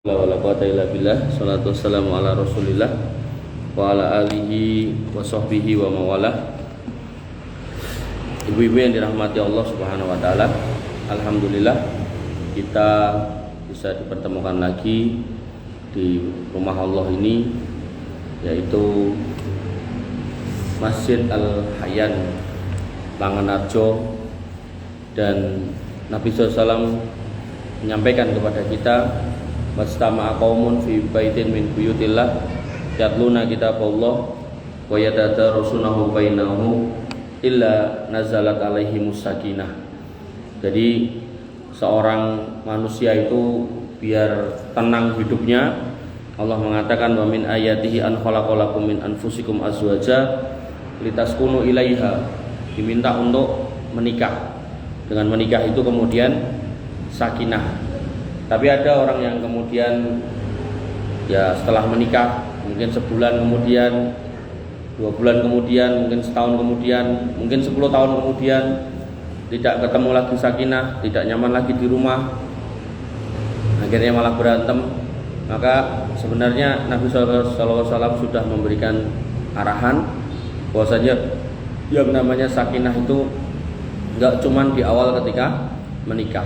Wala quwata illa billah. Salatu wassalamu ala Rasulillah wa ala alihi wa sahbihi wa mawalah. Ibu-ibu yang dirahmati Allah Subhanahu wa taala, alhamdulillah kita bisa dipertemukan lagi di rumah Allah ini, yaitu Masjid Al-Hayyan Langanarjo. Dan Nabi SAW menyampaikan kepada kita, Wastama'a qaumun fi baitin min buyutillah yatluna kitaballah wa yatadarasunahu bainahum illa nazalat alaihimus sakinah. Jadi seorang manusia itu biar tenang hidupnya, Allah mengatakan wa min ayatihi an khalaqalakum min anfusikum azwaja litaskunu ilaiha, diminta untuk menikah. Dengan menikah itu kemudian sakinah. Tapi ada orang yang kemudian ya setelah menikah mungkin sebulan kemudian, 2 bulan kemudian, mungkin setahun kemudian, mungkin 10 tahun kemudian tidak ketemu lagi sakinah, tidak nyaman lagi di rumah, akhirnya malah berantem. Maka sebenarnya Nabi SAW sudah memberikan arahan bahwasanya yang namanya sakinah itu enggak cuman di awal ketika menikah.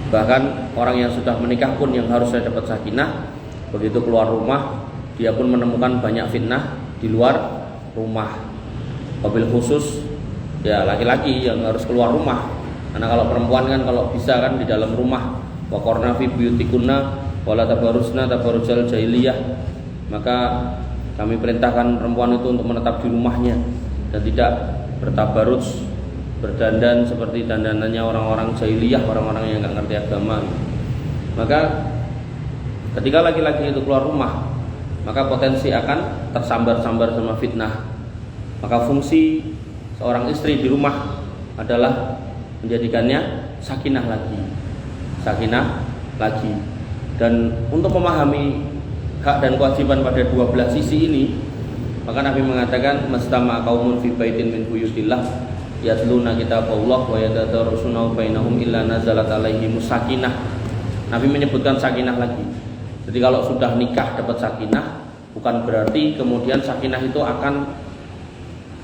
Bahkan orang yang sudah menikah pun yang harusnya dapat sakinah, begitu keluar rumah dia pun menemukan banyak fitnah di luar rumah. Wabil khusus ya laki-laki yang harus keluar rumah, karena kalau perempuan kan kalau bisa kan di dalam rumah. Wa qarna fi buyutikunna wala tabarrusna tabarrujal jahiliyah. Maka kami perintahkan perempuan itu untuk menetap di rumahnya dan tidak bertabarruj, berdandan seperti dandanannya orang-orang jahiliyah, orang-orang yang nggak ngerti agama. Maka ketika laki-laki itu keluar rumah, maka potensi akan tersambar-sambar sama fitnah. Maka fungsi seorang istri di rumah adalah menjadikannya sakinah lagi. Dan untuk memahami hak dan kewajiban pada dua belah sisi ini, maka Nabi mengatakan mastama'a qaumun fi baitin min buyutillah yatluna kitaballah wa yatadarasunahu bainahum illa nazalat alaihimus sakinah. Nabi menyebutkan sakinah lagi. Jadi kalau sudah nikah dapat sakinah, bukan berarti kemudian sakinah itu akan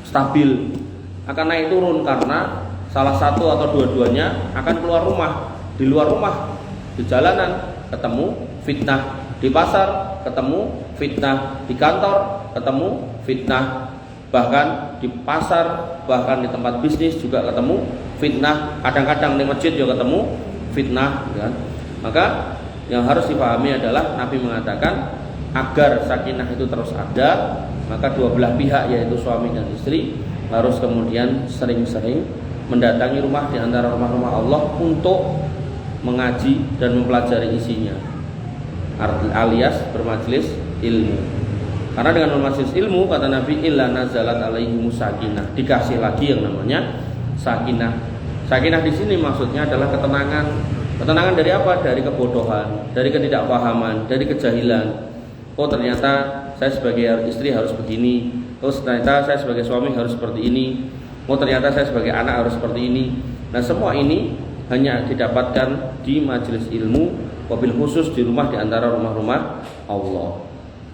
stabil, akan naik turun, karena salah satu atau dua-duanya akan keluar rumah. Di luar rumah, di jalanan ketemu fitnah, di pasar ketemu fitnah, di kantor ketemu fitnah, bahkan di pasar, bahkan di tempat bisnis juga ketemu fitnah. Kadang-kadang di masjid juga ketemu fitnah, kan? Maka yang harus dipahami adalah Nabi mengatakan agar sakinah itu terus ada, maka dua belah pihak yaitu suami dan istri harus kemudian sering-sering mendatangi rumah di antara rumah-rumah Allah untuk mengaji dan mempelajari isinya, alias bermajelis ilmu. Karena dengan bermajelis ilmu, kata Nabi, illa nazalat alaihimus sakinah, dikasih lagi yang namanya sakinah. Sakinah di sini maksudnya adalah ketenangan. Ketenangan dari apa? Dari kebodohan, dari ketidakpahaman, dari kejahilan. Oh ternyata saya sebagai istri harus begini. Oh ternyata saya sebagai suami harus seperti ini. Oh ternyata saya sebagai anak harus seperti ini. Nah semua ini hanya didapatkan di majelis ilmu, wabil khusus di rumah di antara rumah-rumah Allah.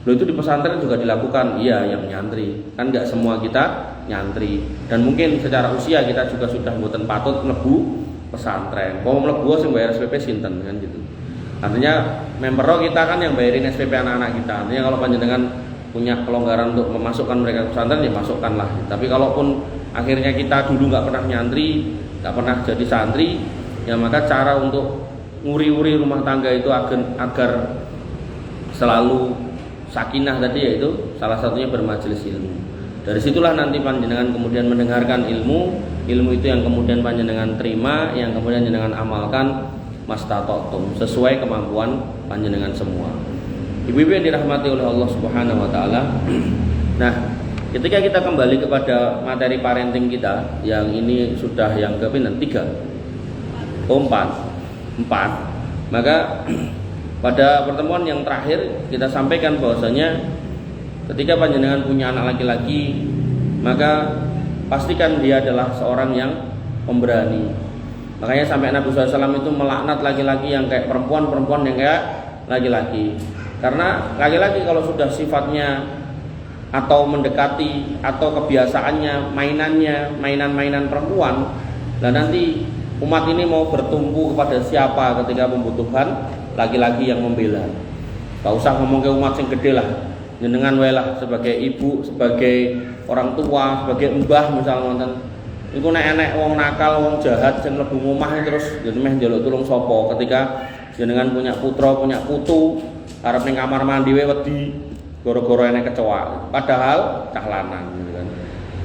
Loh itu di pesantren juga dilakukan, iya yang nyantri. Kan enggak semua kita nyantri. Dan mungkin secara usia kita juga sudah mboten patut mlebu pesantren. Kalau mlebu sing bayar SPP sinten kan gitu. Artinya member kita kan yang bayarin SPP anak-anak kita. Artinya kalau panjenengan punya kelonggaran untuk memasukkan mereka ke pesantren ya masukkanlah. Tapi kalaupun akhirnya kita dulu enggak pernah nyantri, enggak pernah jadi santri, ya maka cara untuk nguri-uri rumah tangga itu agar selalu sakinah tadi, yaitu salah satunya bermajelis ilmu. Dari situlah nanti panjenengan kemudian mendengarkan ilmu itu yang kemudian panjenengan terima, yang kemudian panjenengan amalkan mastatotum, sesuai kemampuan panjenengan semua. Ibu-ibu yang dirahmati oleh Allah Subhanahu wa taala. Nah, ketika kita kembali kepada materi parenting kita, yang ini sudah yang ke 3, 4. Maka pada pertemuan yang terakhir kita sampaikan bahwasanya ketika panjenengan punya anak laki-laki, maka pastikan dia adalah seorang yang pemberani. Makanya sampai Nabi SAW itu melaknat laki-laki yang kayak perempuan yang kayak laki-laki. Karena laki-laki kalau sudah sifatnya atau mendekati atau kebiasaannya mainan-mainan perempuan, dan nanti umat ini mau bertumpu kepada siapa ketika membutuhkan laki-laki yang membela. Gak usah ngomong ke umat yang gede lah, jenengan wae lah sebagai ibu, sebagai orang tua, sebagai mbah misalnya wonten. Iku nek enek wong nakal, wong jahat sing mlebu omah terus jeneng njaluk tulung sapa ketika jenengan punya putra, punya putu, arep ning kamar mandi wae wedi gara-gara enek kecoa, padahal cah lanang gitu kan.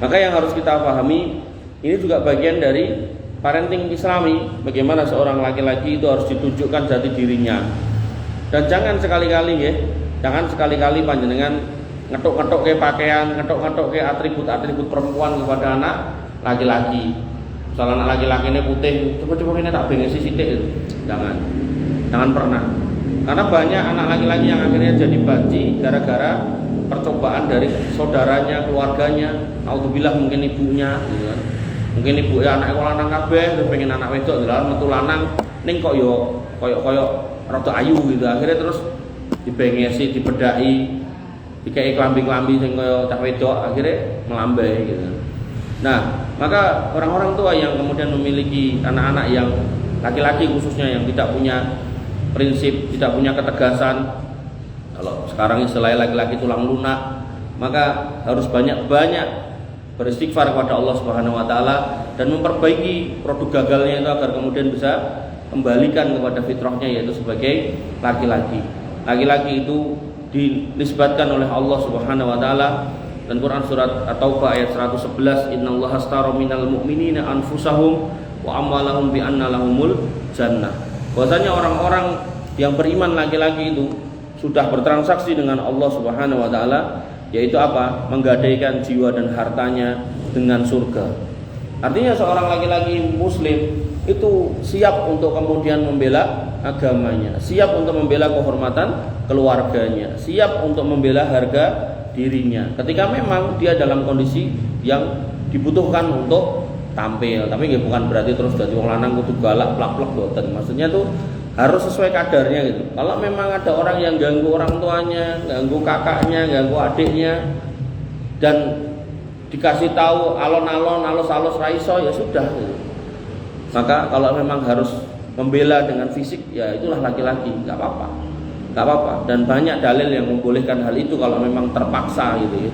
Maka yang harus kita pahami, ini juga bagian dari parenting Islami, bagaimana seorang laki-laki itu harus ditunjukkan jati dirinya. Dan jangan sekali-kali ya, jangan sekali-kali panjenengan ngetuk-ngetuk ke pakaian, ngetuk-ngetuk ke atribut-atribut perempuan kepada anak laki-laki. Misalnya anak laki-laki ini putih, coba-coba ini tak bengesi sithik. Jangan pernah. Karena banyak anak laki-laki yang akhirnya jadi banci gara-gara percobaan dari saudaranya, keluarganya. Alhamdulillah mungkin ibunya, gitu kan. Mungkin ibunya anak lanang kabeh, terus pengen anak wedok, dalam metu lanang, ning kok yo koyok rada ayu gitu. Akhirnya terus dibengesi, dibedai, dikai klambi-klambi sing kaya cah wedok, akhirnya melambai gitu. Nah, maka orang-orang tua yang kemudian memiliki anak-anak yang laki-laki khususnya yang tidak punya prinsip, tidak punya ketegasan, kalau sekarang istilahnya laki-laki tulang lunak, maka harus banyak-banyak beristighfar kepada Allah Subhanahu wa taala dan memperbaiki produk gagalnya itu agar kemudian bisa kembalikan kepada fitrahnya, yaitu sebagai laki-laki. Laki-laki itu dinisbatkan oleh Allah Subhanahu wa taala dan Quran surat At-Taubah ayat 111, innallaha astara minal mu'minina anfusahum wa amwalahum bi anna lahumul jannah. Bahwasanya orang-orang yang beriman laki-laki itu sudah bertransaksi dengan Allah Subhanahu wa taala, yaitu apa? Menggadaikan jiwa dan hartanya dengan surga. Artinya seorang laki-laki muslim itu siap untuk kemudian membela agamanya, siap untuk membela kehormatan keluarganya, siap untuk membela harga dirinya ketika memang dia dalam kondisi yang dibutuhkan untuk tampil. Tapi nggih bukan berarti terus dadi wong lanang kudu galak plak-plak boten. Maksudnya tuh harus sesuai kadarnya gitu. Kalau memang ada orang yang ganggu orang tuanya, ganggu kakaknya, ganggu adiknya, dan dikasih tahu alon-alon, alus-alus raiso, ya sudah gitu. Maka kalau memang harus membela dengan fisik, ya itulah laki-laki, nggak apa-apa. Dan banyak dalil yang membolehkan hal itu kalau memang terpaksa gitu ya.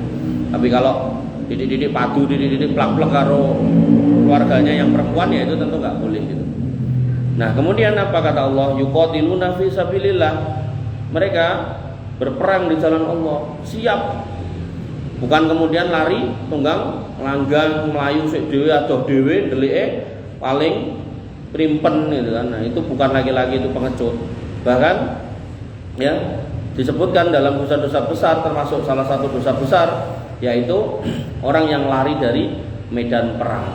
Tapi kalau didik-didik padu, didik-didik plak-plak karo keluarganya yang perempuan, ya itu tentu nggak boleh gitu. Nah, kemudian apa kata Allah? Yuqatiluna fi sabilillah. Mereka berperang di jalan Allah, siap. Bukan kemudian lari, tunggang, langgang, melayu sik dhewe adoh dhewe ndelike paling primpen gitu kan. Nah, itu bukan laki-laki, itu pengecut. Bahkan ya disebutkan dalam dosa-dosa besar, termasuk salah satu dosa besar yaitu orang yang lari dari medan perang.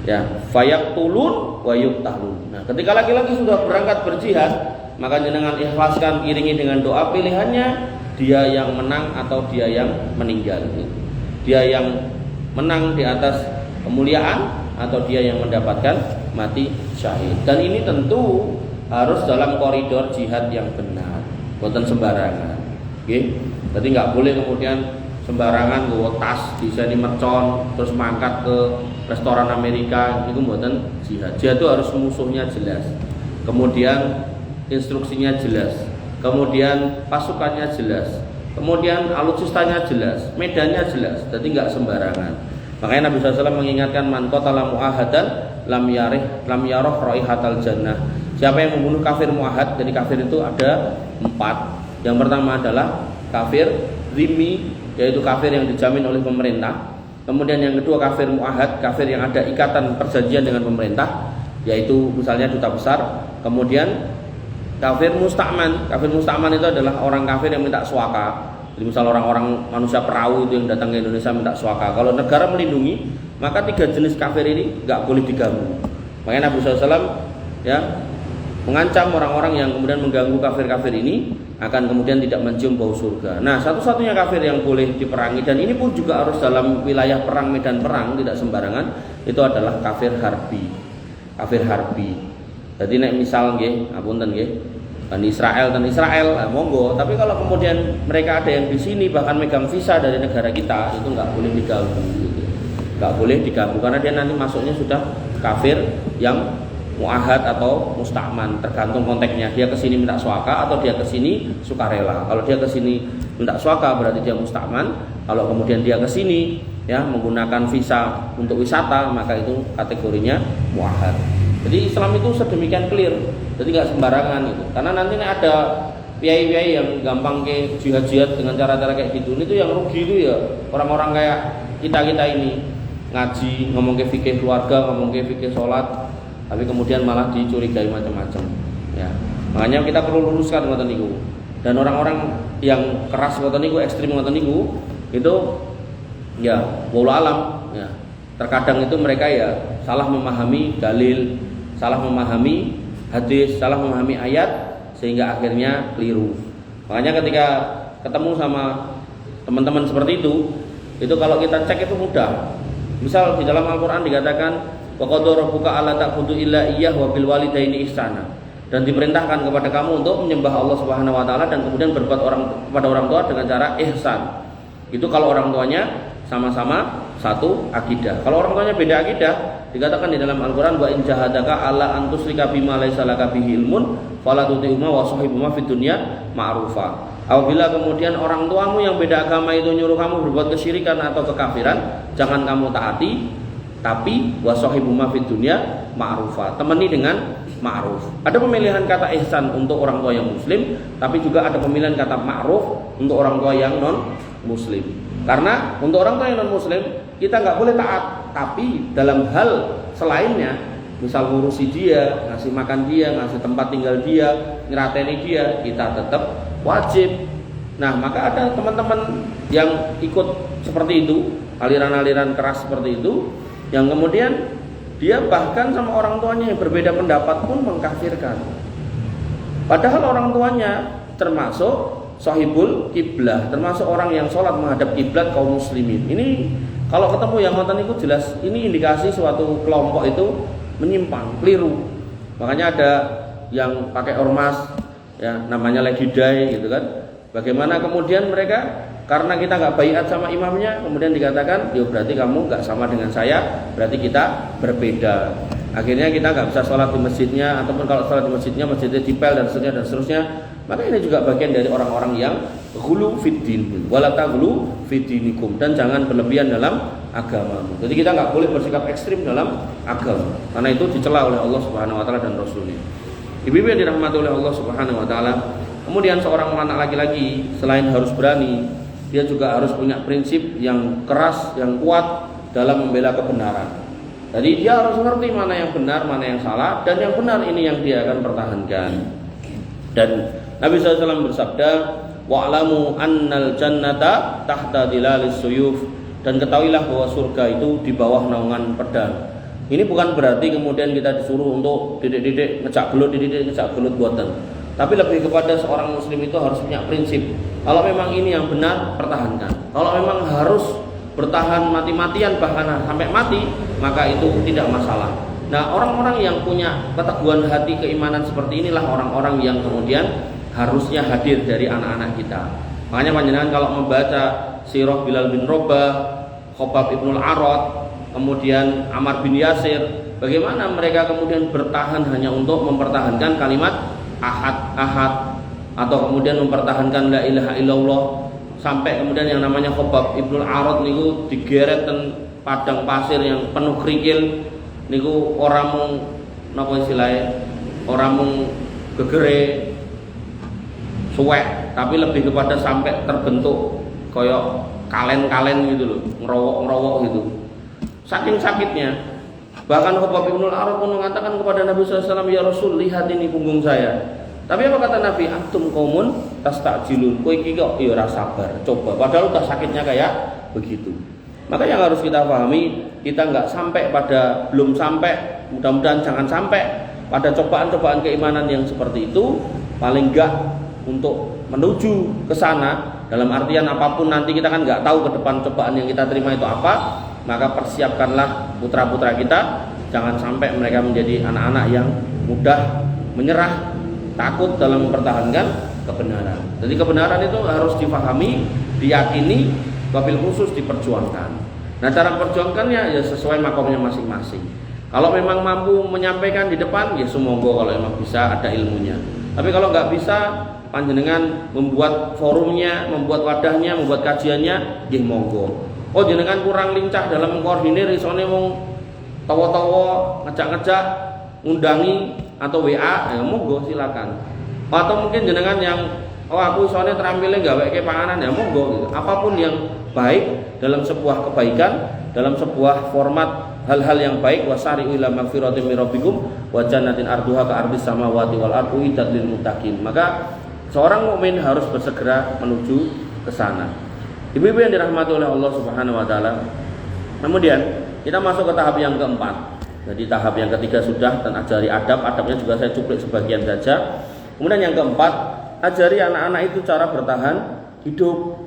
Ya, fayaktulun wa yuqtalun. Nah, ketika laki-laki sudah berangkat berjihad, maka jenengan ikhlaskan, iringi dengan doa pilihannya, dia yang menang atau dia yang meninggal. Dia yang menang di atas kemuliaan atau dia yang mendapatkan mati syahid. Dan ini tentu harus dalam koridor jihad yang benar, bukan sembarangan. Oke? Jadi nggak boleh kemudian sembarangan nggawa tas diseni mercon terus mangkat ke restoran Amerika, itu bukan jihad. Jihad itu harus musuhnya jelas, kemudian instruksinya jelas, kemudian pasukannya jelas, kemudian alutsistanya jelas, medannya jelas. Jadi nggak sembarangan. Makanya Nabi SAW mengingatkan, man qatala mu'ahadan lam yarah raihatal jannah. Siapa yang membunuh kafir mu'ahad, jadi kafir itu ada 4. Yang pertama adalah kafir zimmi, yaitu kafir yang dijamin oleh pemerintah. Kemudian yang kedua kafir mu'ahad, kafir yang ada ikatan perjanjian dengan pemerintah, yaitu misalnya duta besar. Kemudian kafir musta'man. Kafir musta'man itu adalah orang kafir yang minta suaka. Jadi misal orang-orang manusia perahu itu yang datang ke Indonesia minta suaka. Kalau negara melindungi, maka 3 jenis kafir ini nggak boleh diganggu. Makanya Nabi SAW ya mengancam orang-orang yang kemudian mengganggu kafir-kafir ini akan kemudian tidak mencium bau surga. Nah, satu-satunya kafir yang boleh diperangi, dan ini pun juga harus dalam wilayah perang, medan perang, tidak sembarangan, itu adalah kafir harbi. Kafir harbi. Jadi nek misal nggih, apunten nggih, Bani Israel dan Israel, nah, monggo. Tapi kalau kemudian mereka ada yang di sini bahkan megang visa dari negara kita, itu nggak boleh diganggu, gitu. Nggak boleh diganggu karena dia nanti masuknya sudah kafir yang muahad atau musta'man, tergantung konteksnya. Dia ke sini minta suaka atau dia ke sini sukarela. Kalau dia ke sini minta suaka berarti dia musta'man. Kalau kemudian dia ke sini ya menggunakan visa untuk wisata, maka itu kategorinya muahad. Jadi Islam itu sedemikian clear, jadi nggak sembarangan gitu. Karena nanti ada kiai-kiai yang gampang ke jihad-jihad dengan cara-cara kayak gitu, itu yang rugi itu ya orang-orang kayak kita ini ngaji, ngomong ke fikih keluarga, ngomong ke fikih sholat, tapi kemudian malah dicurigai macam-macam. Ya, makanya kita perlu luruskan ngoten niku. Dan orang-orang yang keras ngoten niku, ekstrim ngoten niku, itu ya wallahu alam ya. Terkadang itu mereka ya salah memahami dalil, salah memahami hadis, salah memahami ayat sehingga akhirnya keliru. Makanya ketika ketemu sama teman-teman seperti itu kalau kita cek itu mudah. Misal di dalam Al-Qur'an dikatakan wa qadara rabbuka alla ta'budu illa iyyahu wa bil walidaini ihsana. Dan diperintahkan kepada kamu untuk menyembah Allah Subhanahu wa taala dan kemudian berbuat kepada orang tua dengan cara ihsan. Itu kalau orang tuanya sama-sama satu akidah. Kalau orang tuanya beda akidah, dikatakan di dalam Al-Qur'an wa in jahadaka alla an tusyrika bima laisa laka bihi ilmun fala tuti'huma wa shahibhuma fid dunya ma'rufa. Apabila kemudian orang tuamu yang beda agama itu nyuruh kamu berbuat kesyirikan atau kekafiran, jangan kamu taati, tapi wa shahibhuma fid dunya ma'rufa. Temani dengan ma'ruf. Ada pemilihan kata ihsan untuk orang tua yang muslim, tapi juga ada pemilihan kata ma'ruf untuk orang tua yang non muslim. Karena untuk orang tua yang non muslim kita nggak boleh taat, tapi dalam hal selainnya, misal ngurusi dia, ngasih makan dia, ngasih tempat tinggal dia, ngerateni dia, kita tetap wajib. Nah, maka ada teman-teman yang ikut seperti itu, aliran-aliran keras seperti itu, yang kemudian dia bahkan sama orang tuanya yang berbeda pendapat pun mengkafirkan. Padahal orang tuanya termasuk sahibul kiblah, termasuk orang yang sholat menghadap kiblat kaum muslimin. Ini kalau ketemu yang nonton itu jelas ini indikasi suatu kelompok itu menyimpang, keliru. Makanya ada yang pakai ormas, ya namanya Lady Day gitu kan. Bagaimana kemudian mereka karena kita nggak baiat sama imamnya, kemudian dikatakan, ya berarti kamu nggak sama dengan saya, berarti kita berbeda. Akhirnya kita nggak bisa sholat di masjidnya, ataupun kalau sholat di masjidnya dipel dan seterusnya. Maka ini juga bagian dari orang-orang yang ghulu fiddin, wala taghlu fiddinikum, dan jangan berlebihan dalam agama. Jadi kita nggak boleh bersikap ekstrim dalam agama, karena itu dicela oleh Allah Subhanahu Wa Taala dan Rasulnya. Ibu-ibu yang dirahmati oleh Allah Subhanahu Wa Taala. Kemudian seorang anak laki-laki selain harus berani, dia juga harus punya prinsip yang keras, yang kuat dalam membela kebenaran. Jadi dia harus mengerti mana yang benar, mana yang salah, dan yang benar ini yang dia akan pertahankan. Dan Nabi SAW bersabda, wa'lamu annal jannata tahta dilalis suyuf, dan ketahuilah bahwa surga itu di bawah naungan pedang. Ini bukan berarti kemudian kita disuruh untuk didik-didik ngejak gelut buatan. Tapi lebih kepada seorang muslim itu harus punya prinsip. Kalau memang ini yang benar, pertahankan. Kalau memang harus bertahan mati-matian bahkan sampai mati, maka itu tidak masalah. Nah, orang-orang yang punya keteguhan hati keimanan seperti inilah orang-orang yang kemudian harusnya hadir dari anak-anak kita. Makanya panjenengan kalau membaca sirah Bilal bin Rabah, Khobab ibnul Arad, kemudian Ammar bin Yasir, bagaimana mereka kemudian bertahan hanya untuk mempertahankan kalimat ahad, atau kemudian mempertahankan la ilaha illallah, sampai kemudian yang namanya Khobab ibnul Arad niku digeret ten padang pasir yang penuh kerikil niku, orang mung napa istilahnya, orang mung gegere suwek, tapi lebih kepada sampai terbentuk koyok kalen-kalen gitu loh, ngerowok-ngerowok gitu, saking sakitnya. Bahkan Khobab ibnul Arad pun mengatakan kepada Nabi SAW, ya Rasul, lihat ini punggung saya. Tapi apa kata Nabi? Antum qaumun tastajilun, kowe iki kok ya ora sabar, coba. Padahal udah sakitnya kayak begitu. Maka yang harus kita pahami, kita nggak sampai pada, belum sampai, mudah-mudahan jangan sampai pada cobaan-cobaan keimanan yang seperti itu. Paling enggak untuk menuju ke sana, dalam artian apapun nanti kita kan nggak tahu ke depan cobaan yang kita terima itu apa, maka persiapkanlah putra-putra kita, jangan sampai mereka menjadi anak-anak yang mudah menyerah, takut dalam mempertahankan kebenaran. Jadi kebenaran itu harus difahami, diyakini, wabil khusus diperjuangkan. Nah, cara memperjuangkannya ya sesuai makomnya masing-masing. Kalau memang mampu menyampaikan di depan, ya sumonggo kalau memang bisa ada ilmunya. Tapi kalau nggak bisa, panjenengan membuat forumnya, membuat wadahnya, membuat kajiannya, nggih monggo. Oh, jenengan kurang lincah dalam mengkoordinir, isone wong tawa-tawa, ngejak-ngejak, ngundangi atau WA, ya monggo silakan. Atau mungkin jenengan yang aku isone terampile gaweke panganan, ya monggo gitu. Apapun yang baik dalam sebuah kebaikan, dalam sebuah format hal-hal yang baik, wasari'u ila magfiratin min rabbikum wa jannatin arduha ka ardhis samawati wal ardu uiddat lil muttaqin. Maka seorang mukmin harus bersegera menuju ke sana. Ibu-ibu yang dirahmati oleh Allah Subhanahu wa taala. Kemudian kita masuk ke tahap yang keempat. Jadi tahap yang ketiga sudah, dan ajari adab-adabnya juga saya cuplik sebagian saja. Kemudian yang keempat, ajari anak-anak itu cara bertahan hidup.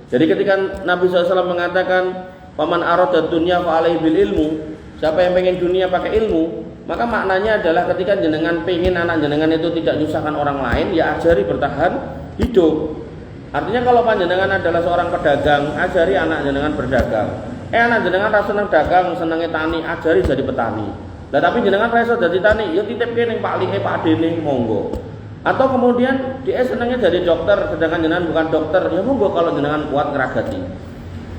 Jadi ketika Nabi SAW mengatakan paman arada dunya fa alaihi bil ilmu, siapa yang pengen dunia pakai ilmu, maka maknanya adalah ketika jenengan pengen anak jenengan itu tidak nyusahkan orang lain, ya ajari bertahan hidup. Artinya kalau panjenengan adalah seorang pedagang, ajari anak jenengan berdagang. Anak jenengan ra seneng dagang, senenge tani, ajari jadi petani. Lah tapi jenengan ra iso dadi tani, ya titipke ning Pak Like, Pak Dene, monggo. Atau kemudian dia senangnya jadi dokter, sedangkan jenengan bukan dokter, ya monggo kalau jenengan kuat ngeragati.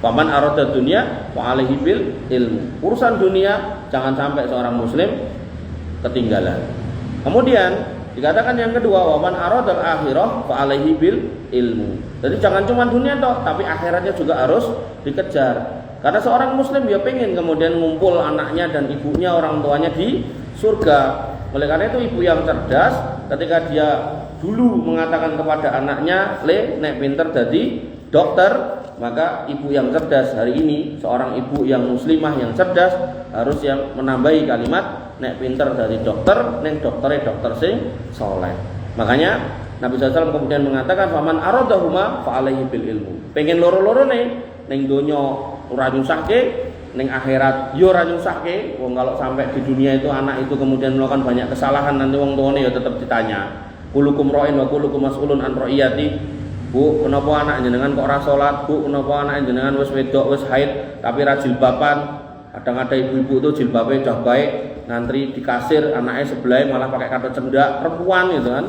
Paman arada dunia wa alaihi bil ilmu. Urusan dunia jangan sampai seorang muslim ketinggalan. Kemudian dikatakan yang kedua, waman aradal akhirah fa alaihi bil ilmu. Jadi jangan cuma dunia toh, tapi akhiratnya juga harus dikejar. Karena seorang muslim dia pengen kemudian ngumpul anaknya dan ibunya, orang tuanya di surga. Oleh karena itu ibu yang cerdas ketika dia dulu mengatakan kepada anaknya, "Le, nek pinter jadi dokter," maka ibu yang cerdas hari ini, seorang ibu yang muslimah yang cerdas harus yang menambahi kalimat, "Nek pinter jadi dokter, nek doktere dokter sing soleh." Makanya Nabi SAW kemudian mengatakan, "Faman aradahuma fa alaihi bil ilmu." Pengen loro-loro ning donya ora nyusahke, ning akhirat yo ora nyusahke. Wong kalau sampai di dunia itu anak itu kemudian melakukan banyak kesalahan, nanti wong tuane ya tetap ditanya. Kulukum ra'in wa kulukum mas'ulun an ra'iyati. Bu, kenapa anak jenengan kok ora salat? Bu, kenapa anak jenengan wis wedok, wis haid tapi ra jilbaban? Kadang ada ibu-ibu itu jilbabnya udah baik, ngantri di kasir, anaknya sebelah malah pakai kata cendak, perempuan gitu kan.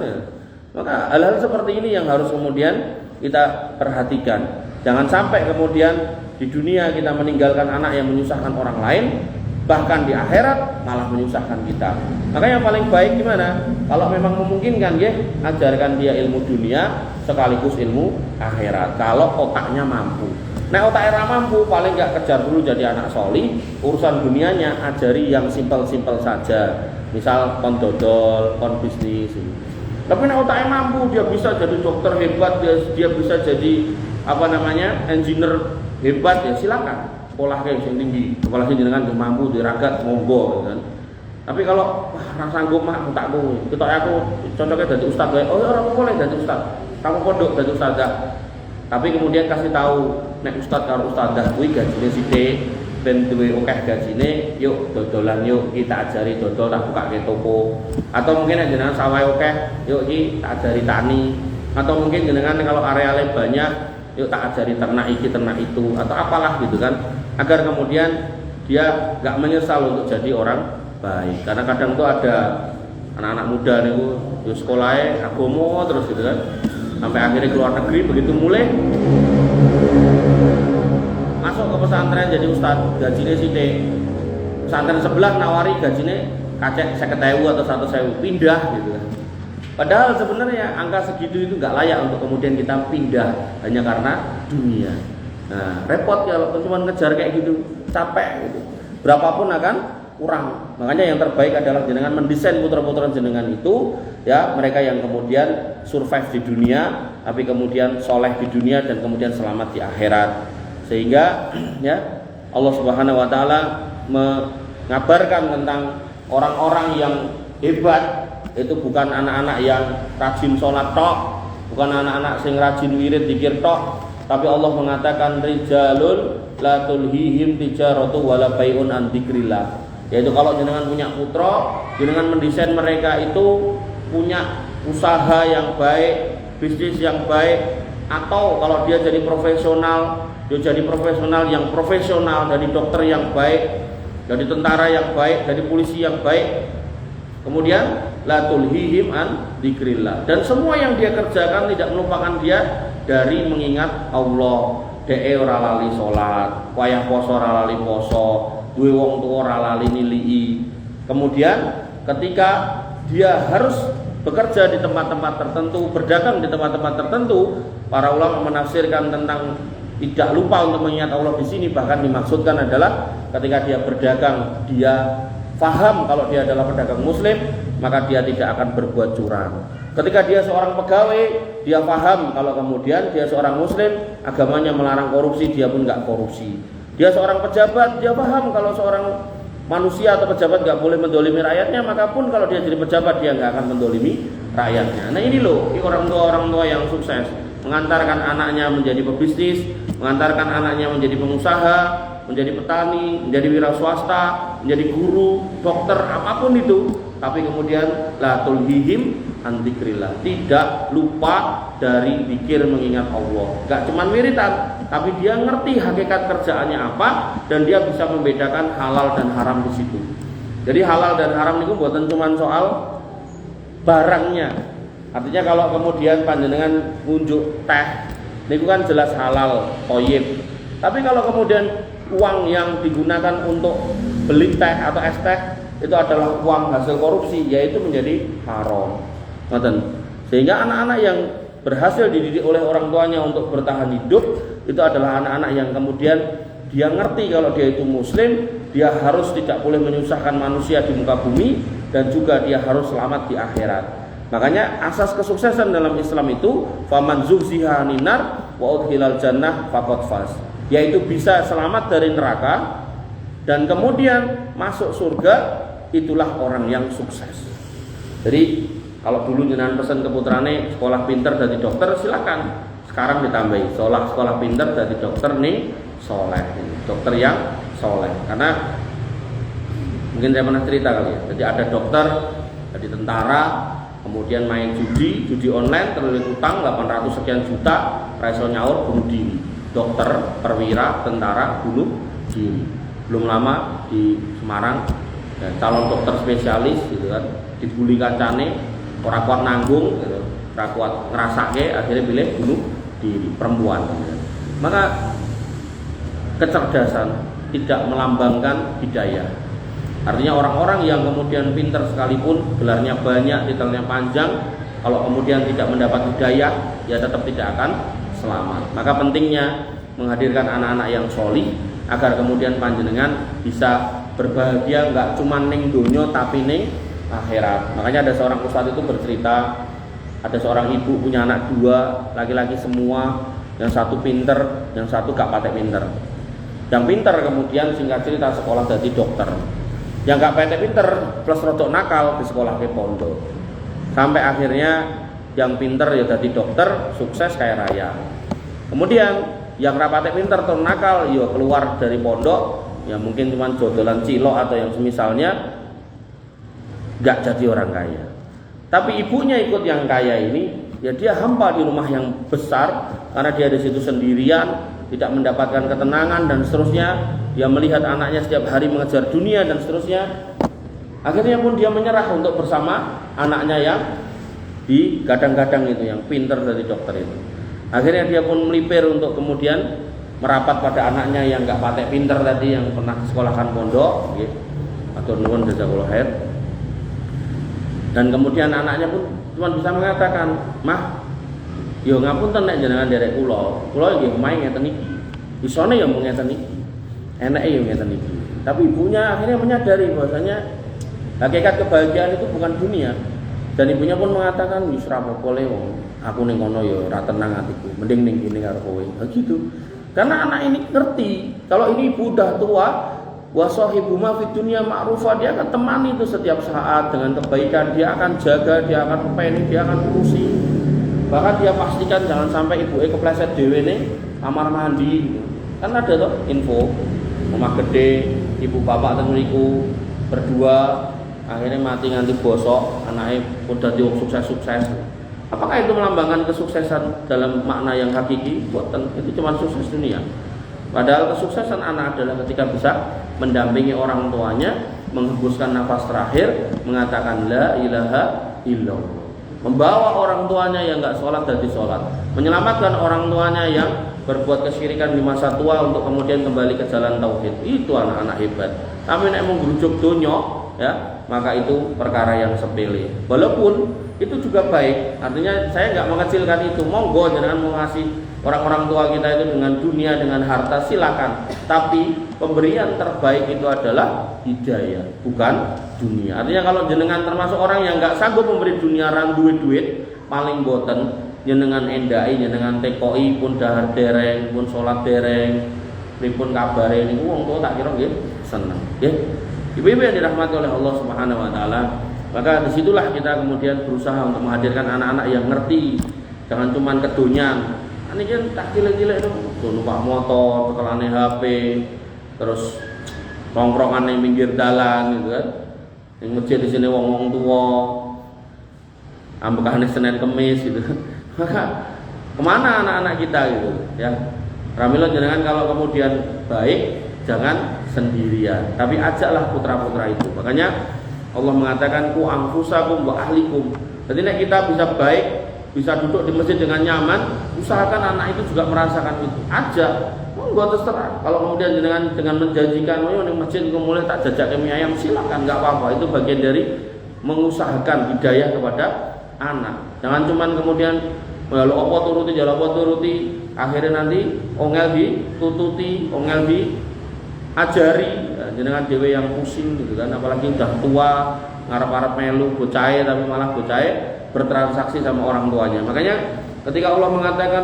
Maka hal-hal seperti ini yang harus kemudian kita perhatikan. Jangan sampai kemudian di dunia kita meninggalkan anak yang menyusahkan orang lain, bahkan di akhirat malah menyusahkan kita. Maka yang paling baik gimana? Kalau memang memungkinkan ya, ajarkan dia ilmu dunia sekaligus ilmu akhirat. Kalau otaknya mampu. Nah, otaknya mampu, paling nggak kejar dulu jadi anak soli. Urusan dunianya ajari yang simpel-simpel saja. Misal kon dodol, kon bisnis. Tapi nah otaknya mampu, dia bisa jadi dokter hebat, dia bisa jadi engineer hebat, ya silakan sekolah kayak yang tinggi, apalagi jenengan yang mampu diragat monggo kan. Tapi kalau orang sanggup mah takku, aku contohnya jadi ustaz, oh orang boleh jadi ustaz, kamu pondok jadi ustazah. Tapi kemudian kasih tahu nek ustaz karo ustazah kuwi gajine sithik, ben duwe akeh gajine, yuk dodolan yuk kita ajari dodol tak bukake toko. Atau mungkin jenengan sawah akeh, yuk iki tak ajari tani. Atau mungkin jenengan kalau arealnya banyak, yuk tak ajari ternak iki ternak itu atau apalah gitu kan, agar kemudian dia nggak menyesal untuk jadi orang baik. Karena kadang tuh ada anak-anak muda nih yo sekolahnya agomo terus gitu kan, sampai akhirnya keluar negeri, begitu mulai masuk ke pesantren jadi ustadz, gajinya sithik. Pesantren sebelah nawari gajinya kacek 50.000 atau 100.000, pindah gitu kan. Padahal sebenarnya angka segitu itu nggak layak untuk kemudian kita pindah hanya karena dunia. Nah, repot ya kalau cuma ngejar kayak gitu, capek gitu. Berapapun akan kurang. Makanya yang terbaik adalah jenengan mendesain putra-putra jenengan itu, ya mereka yang kemudian survive di dunia, tapi kemudian soleh di dunia dan kemudian selamat di akhirat. Sehingga ya Allah Subhanahu Wa Taala mengabarkan tentang orang-orang yang hebat. Itu bukan anak-anak yang rajin sholat tok, bukan anak-anak sing rajin wirid dzikir tok, tapi Allah mengatakan rijalun la tulhihim tijaratu wala bai'un an dzikrillah. Yaitu kalau jenengan punya putra, jenengan mendesain mereka itu punya usaha yang baik, bisnis yang baik, atau kalau dia jadi profesional, dia jadi profesional yang profesional, dari dokter yang baik, dari tentara yang baik, dari polisi yang baik. Kemudian la tulhihim an dzikrillah, dan semua yang dia kerjakan tidak melupakan dia dari mengingat Allah. Dee ora lali salat, wayah poso ora lali poso, duwe wong tuwa ora lali nilii. Kemudian ketika dia harus bekerja di tempat-tempat tertentu, berdagang di tempat-tempat tertentu, para ulama menafsirkan tentang tidak lupa untuk mengingat Allah di sini, bahkan dimaksudkan adalah ketika dia berdagang, dia faham kalau dia adalah pedagang muslim, maka dia tidak akan berbuat curang. Ketika dia seorang pegawai, dia paham kalau kemudian dia seorang muslim, agamanya melarang korupsi, dia pun nggak korupsi. Dia seorang pejabat, dia paham kalau seorang manusia atau pejabat nggak boleh mendolimi rakyatnya, maka pun kalau dia jadi pejabat dia nggak akan mendolimi rakyatnya. Nah ini loh, ini orang tua yang sukses, mengantarkan anaknya menjadi pebisnis, mengantarkan anaknya menjadi pengusaha, menjadi petani, menjadi wira swasta, menjadi guru, dokter, apapun itu. Tapi kemudian la tulhihim an dzikrillah, tidak lupa dari zikir mengingat Allah. Gak cuma wiritan, tapi dia ngerti hakikat kerjaannya apa, dan dia bisa membedakan halal dan haram di situ. Jadi halal dan haram itu bukan cuma soal barangnya. Artinya kalau kemudian panjenengan ngunjuk teh, itu kan jelas halal, thayyib. Tapi kalau kemudian uang yang digunakan untuk beli teh atau es teh itu adalah uang hasil korupsi, yaitu menjadi haram. Sehingga anak-anak yang berhasil dididik oleh orang tuanya untuk bertahan hidup itu adalah anak-anak yang kemudian dia ngerti kalau dia itu muslim, dia harus tidak boleh menyusahkan manusia di muka bumi, dan juga dia harus selamat di akhirat. Makanya asas kesuksesan dalam Islam itu faman zuhziha 'anil nar wa udkhilal jannah faqad faz, yaitu bisa selamat dari neraka dan kemudian masuk surga, itulah orang yang sukses. Jadi kalau dulu jenengan pesan ke putrane sekolah pinter dari dokter, silakan. Sekarang ditambahi sekolah pinter dari dokter nih soleh, dokter yang soleh. Karena mungkin saya pernah cerita kali ya. Jadi ada dokter, jadi tentara, kemudian main judi online, terlilit utang 800 sekian juta, raiso nyaur, bunuh diri. Dokter, perwira, tentara, bunuh diri. Belum lama di Semarang, ya, calon dokter spesialis gitu kan, dibully kancane, ora kuat nanggung gitu, ora kuat ngrasake, akhirnya pilih bunuh diri, perempuan gitu. Maka kecerdasan tidak melambangkan hidayah. Artinya orang-orang yang kemudian pintar sekalipun, gelarnya banyak, titelnya panjang, kalau kemudian tidak mendapat hidayah, ya tetap tidak akan selamat. Maka pentingnya menghadirkan anak-anak yang solih agar kemudian panjenengan bisa berbahagia, nggak cuma ning donya tapi ning akhirat. Makanya ada seorang ustadz itu bercerita, ada seorang ibu punya anak dua, laki-laki semua, yang satu pinter, yang satu gak patek pinter. Yang pinter kemudian singkat cerita sekolah jadi dokter, yang gak patek pinter plus rodok nakal di sekolah ke pondok, sampai akhirnya yang pinter ya jadi dokter, sukses kaya raya. Kemudian yang rapate pinter atau nakal ya keluar dari pondok, ya mungkin cuma jodolan cilok atau yang semisalnya, gak jadi orang kaya. Tapi ibunya ikut yang kaya ini, ya dia hampa di rumah yang besar karena dia di situ sendirian, tidak mendapatkan ketenangan dan seterusnya. Dia melihat anaknya setiap hari mengejar dunia dan seterusnya. Akhirnya pun dia menyerah untuk bersama anaknya yang di gadang-gadang itu, yang pinter dari dokter itu. Akhirnya dia pun melipir untuk kemudian merapat pada anaknya yang gak patek pinter tadi, yang pernah sekolahkan pondok, gitu. Atur nuwun jazakallahu khair. Dan kemudian anaknya pun cuma bisa mengatakan, "Mah, yo ngapunten nek jenengan derek kula nggih omahe ngeten iki. Isone yo mung ngeten iki. Enake yo ngeten iki." Tapi ibunya akhirnya menyadari bahwasanya hakikat kebahagiaan itu bukan dunia. Dan ibunya pun mengatakan, "Wis ra apa-apa le wong. Aku ning kono ya ora tenang atiku. Mending ning kene karo kowe." Begitu. Karena anak ini ngerti, kalau ini ibu udah tua, wa sahibuma fid dunya ma'rufa, dia akan temani itu setiap saat dengan kebaikan, dia akan jaga, dia akan peni, dia akan urusi. Bahkan dia pastikan jangan sampai ibuke kepleset dhewe ne kamar mandi gitu. Kan ada tuh info, omah gede, ibu bapak teng mriku berdua akhirnya mati nganti bosok, anaknya udah di sukses-sukses. Apakah itu melambangkan kesuksesan dalam makna yang hakiki? Bukan, itu cuma sukses dunia. Padahal kesuksesan anak adalah ketika bisa mendampingi orang tuanya, menghembuskan nafas terakhir, mengatakan la ilaha illallah, membawa orang tuanya yang nggak sholat jadi sholat, menyelamatkan orang tuanya yang berbuat kesyirikan di masa tua untuk kemudian kembali ke jalan tauhid. Itu anak-anak hebat. Tapi nek menggerujuk dunya, ya, maka itu perkara yang sepele. Walaupun itu juga baik, artinya saya nggak mengecilkan itu. Monggo jangan mau ngasih orang-orang tua kita itu dengan dunia, dengan harta, silakan. Tapi pemberian terbaik itu adalah hidayah, bukan dunia. Artinya kalau jenengan termasuk orang yang nggak sanggup memberi dunia, ran duit paling boten, jenengan endai, jenengan tekoi pun dahar dereng, pun sholat dereng, pripun kabare niku wong tua tak kira nggih seneng, nggih. Ibu-ibu yang dirahmati oleh Allah Subhanahu wa taala, maka disitulah kita kemudian berusaha untuk menghadirkan anak-anak yang ngerti, jangan cuman kedonyan. Ini kan tak cilik-cilik itu numpak motor, tekelane HP, terus tongkrongan yang pinggir dalan gitu kan. Yang masjid di sini wong-wong tua, ambekane Senin Kemis gitu. Maka kemana anak-anak kita gitu ya? Ramilon jenengan kalau kemudian baik, jangan sendirian, tapi ajaklah putra-putra itu. Makanya Allah mengatakan ku anfusakum wa ahlikum. Jadi nek kita bisa baik, bisa duduk di masjid dengan nyaman, usahakan anak itu juga merasakan itu. Ajak, monggo terserah. Kalau kemudian dengan menjanjikan, oh di masjid mulai tak jajak mie ayam, silakan, nggak apa-apa. Itu bagian dari mengusahakan hidayah kepada anak. Jangan cuman kemudian lalu apa turuti, jalan apa turuti, akhirnya nanti ongel ditututi, ongel diajari, jenengan dewe yang pusing gitu kan. Apalagi udah tua, ngarep-ngarep melu bocahe tapi malah bocahe bertransaksi sama orang tuanya. Makanya ketika Allah mengatakan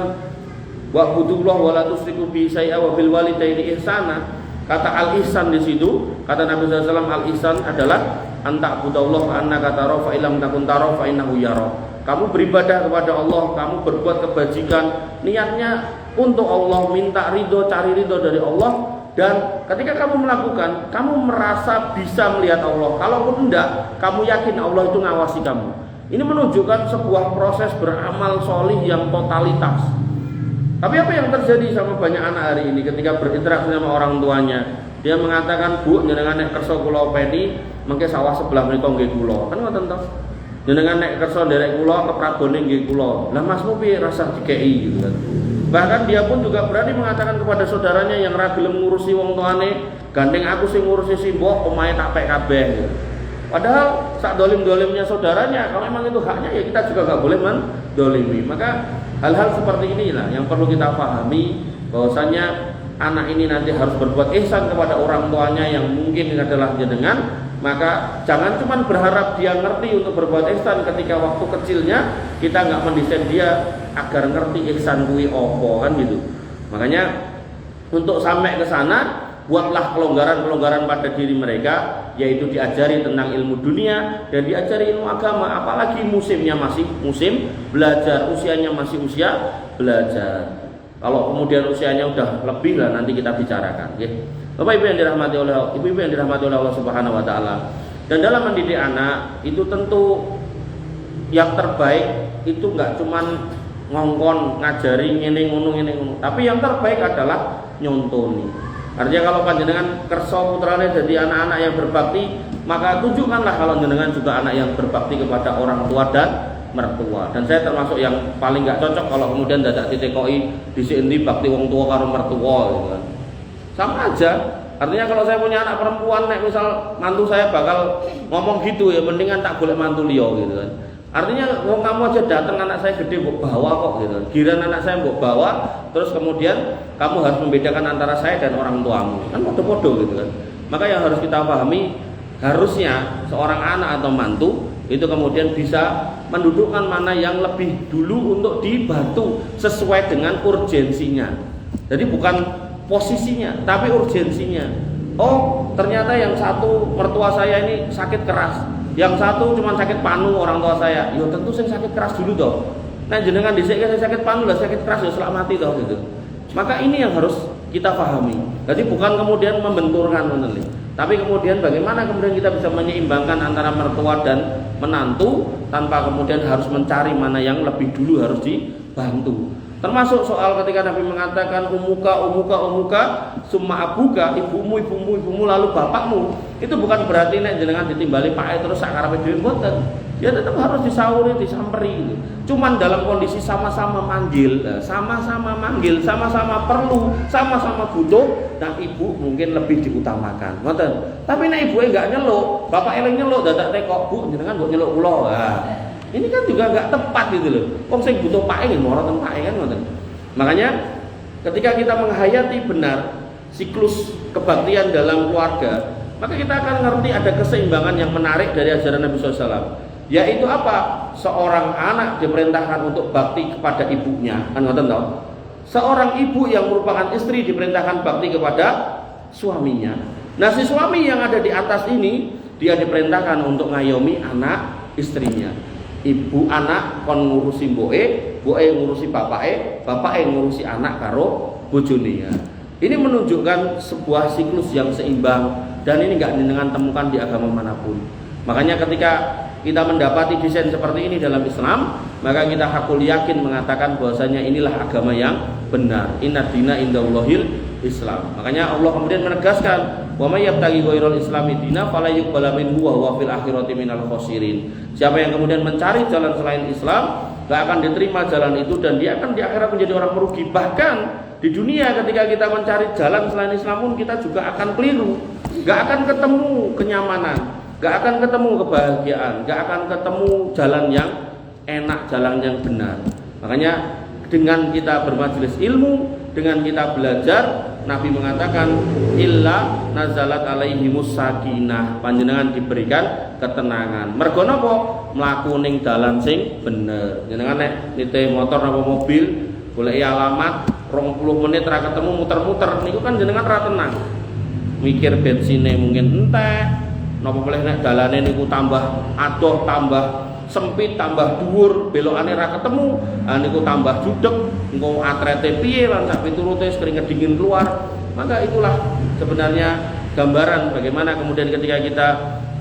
wa'budullah wa la tusyriku bihi syai'a wa bil walidaini ihsana, kata al-ihsan di situ, kata Nabi sallallahu alaihi wasallam, al-ihsan adalah anta'budallah fa annaka tara fa illam takun tara fa innahu yara. Kamu beribadah kepada Allah, kamu berbuat kebajikan, niatnya untuk Allah, minta ridho, cari ridho dari Allah. Dan ketika kamu melakukan, kamu merasa bisa melihat Allah. Kalaupun enggak, kamu yakin Allah itu ngawasi kamu. Ini menunjukkan sebuah proses beramal solih yang totalitas. Tapi apa yang terjadi sama banyak anak hari ini ketika berinteraksi sama orang tuanya? Dia mengatakan, "Bu, jenengan nek kersa kula openi, mengke sawah sebelah menika nggih kula." Kan ngoten to. Jenengan nek kersa nderek kula keprabone nggih kula. Lah masmu piye rasa dikei gitu kan. Bahkan dia pun juga berani mengatakan kepada saudaranya yang ra gelem ngurusi wong tuane, gandeng aku sing ngurusi simbok, omahe tak pek kabeh. Padahal sak dolim-dolimnya saudaranya, kalau memang itu haknya ya kita juga nggak boleh mendolimi. Maka hal-hal seperti inilah yang perlu kita pahami, bahwasanya anak ini nanti harus berbuat ihsan kepada orang tuanya yang mungkin adalah jenengan. Maka jangan cuma berharap dia ngerti untuk berbuat ihsan ketika waktu kecilnya kita nggak mendesain dia agar ngerti ihsan kuwi opo kan gitu. Makanya untuk sampai ke sana, buatlah kelonggaran-kelonggaran pada diri mereka, yaitu diajari tentang ilmu dunia dan diajari ilmu agama. Apalagi musimnya masih musim belajar, usianya masih usia belajar. Kalau kemudian usianya udah lebih lah nanti kita bicarakan, ya. Bapak Ibu yang dirahmati oleh ibu-ibu yang dirahmati oleh Allah Subhanahu wa taala. Dan dalam mendidik anak itu tentu yang terbaik itu enggak cuman ngongkon ngajari ngene ngono, tapi yang terbaik adalah nyontoni. Artinya kalau panjenengan kersa putrane jadi anak-anak yang berbakti, maka tunjukkanlah kalau jenengan juga anak yang berbakti kepada orang tua dan mertua. Dan saya termasuk yang paling enggak cocok kalau kemudian dadak ditekoi dhisik endi bakti wong tua karo mertua gitu kan. Sama aja. Artinya kalau saya punya anak perempuan, nek misal mantu saya bakal ngomong gitu ya, mendingan tak boleh mantu liya gitu kan. Artinya wong kamu aja datang anak saya gede mbok bawa kok gitu. Giran anak saya mbok bawa, terus kemudian kamu harus membedakan antara saya dan orang tuamu. Kan podo-podo gitu kan. Maka yang harus kita pahami, harusnya seorang anak atau mantu itu kemudian bisa mendudukkan mana yang lebih dulu untuk dibantu sesuai dengan urgensinya. Jadi bukan posisinya, tapi urgensinya. Oh, ternyata yang satu mertua saya ini sakit keras, yang satu cuma sakit panu orang tua saya. Ya tentu saya sakit keras dulu toh. Nah jenengan dhisik saya sakit panu lah, sakit keras ya selama mati toh gitu. Maka ini yang harus kita pahami. Jadi bukan kemudian membenturkan ngoten. Tapi kemudian bagaimana kemudian kita bisa menyeimbangkan antara mertua dan menantu tanpa kemudian harus mencari mana yang lebih dulu harus dibantu. Termasuk soal ketika Nabi mengatakan umuka summa abuka, ibumu lalu bapakmu. Itu bukan berarti nek jenengan ditimbali pae terus sakarepe dhewe mboten. Ya tetap harus disauri, disamperi gitu. Cuman dalam kondisi sama-sama manggil, sama-sama manggil, sama-sama perlu, sama-sama butuh, nah ibu mungkin lebih diutamakan. Ngoten. Tapi nek ibuke enggak nyeluk, bapak eleng nyeluk dadak tekok, Bu jenengan mbok nyeluk kula. Nah, ini kan juga enggak tepat gitu loh. Wong sing butuh pae nggih moroten pae kan ngoten. Makanya ketika kita menghayati benar siklus kebaktian dalam keluarga, maka kita akan ngerti ada keseimbangan yang menarik dari ajaran Nabi SAW. Yaitu apa? Seorang anak diperintahkan untuk bakti kepada ibunya, kan ngoten toh? Seorang ibu yang merupakan istri diperintahkan bakti kepada suaminya. Nah, si suami yang ada di atas ini dia diperintahkan untuk ngayomi anak istrinya. Ibu anak kon ngurusi mboke, mboke ngurusi bapake ngurusi anak karo bojone. Ini menunjukkan sebuah siklus yang seimbang dan ini enggak dengan temukan di agama manapun. Makanya ketika kita mendapati desain seperti ini dalam Islam, maka kita hakul yakin mengatakan bahwasanya inilah agama yang benar. Inna dina indallahil Islam. Makanya Allah kemudian menegaskan, wa may yabtaghi ghairal islami dina fala yuqbala minhu wa huwa fil akhirati minal khasirin. Siapa yang kemudian mencari jalan selain Islam, gak akan diterima jalan itu dan dia akan di akhirat menjadi orang merugi. Bahkan di dunia ketika kita mencari jalan selain Islam pun kita juga akan keliru. Gak akan ketemu kenyamanan, gak akan ketemu kebahagiaan, gak akan ketemu jalan yang enak, jalan yang benar. Makanya dengan kita bermajelis ilmu, dengan kita belajar, Nabi mengatakan illa nazalat alaihimus sakinah, panjenengan diberikan ketenangan. Mergo napa? Mlaku ning dalan sing bener. Jenengan nek nite motor napa mobil, goleki alamat 20 menit ra ketemu muter-muter niku kan jenengan ra tenang. Mikir bensine mungkin entek, napa boleh nek dalane niku tambah adoh, tambah sempit, tambah dhuwur, belokane ra ketemu, niku tambah judeg, engko atrete piye lan sak piturute keringet dingin keluar. Maka itulah sebenarnya gambaran bagaimana kemudian ketika kita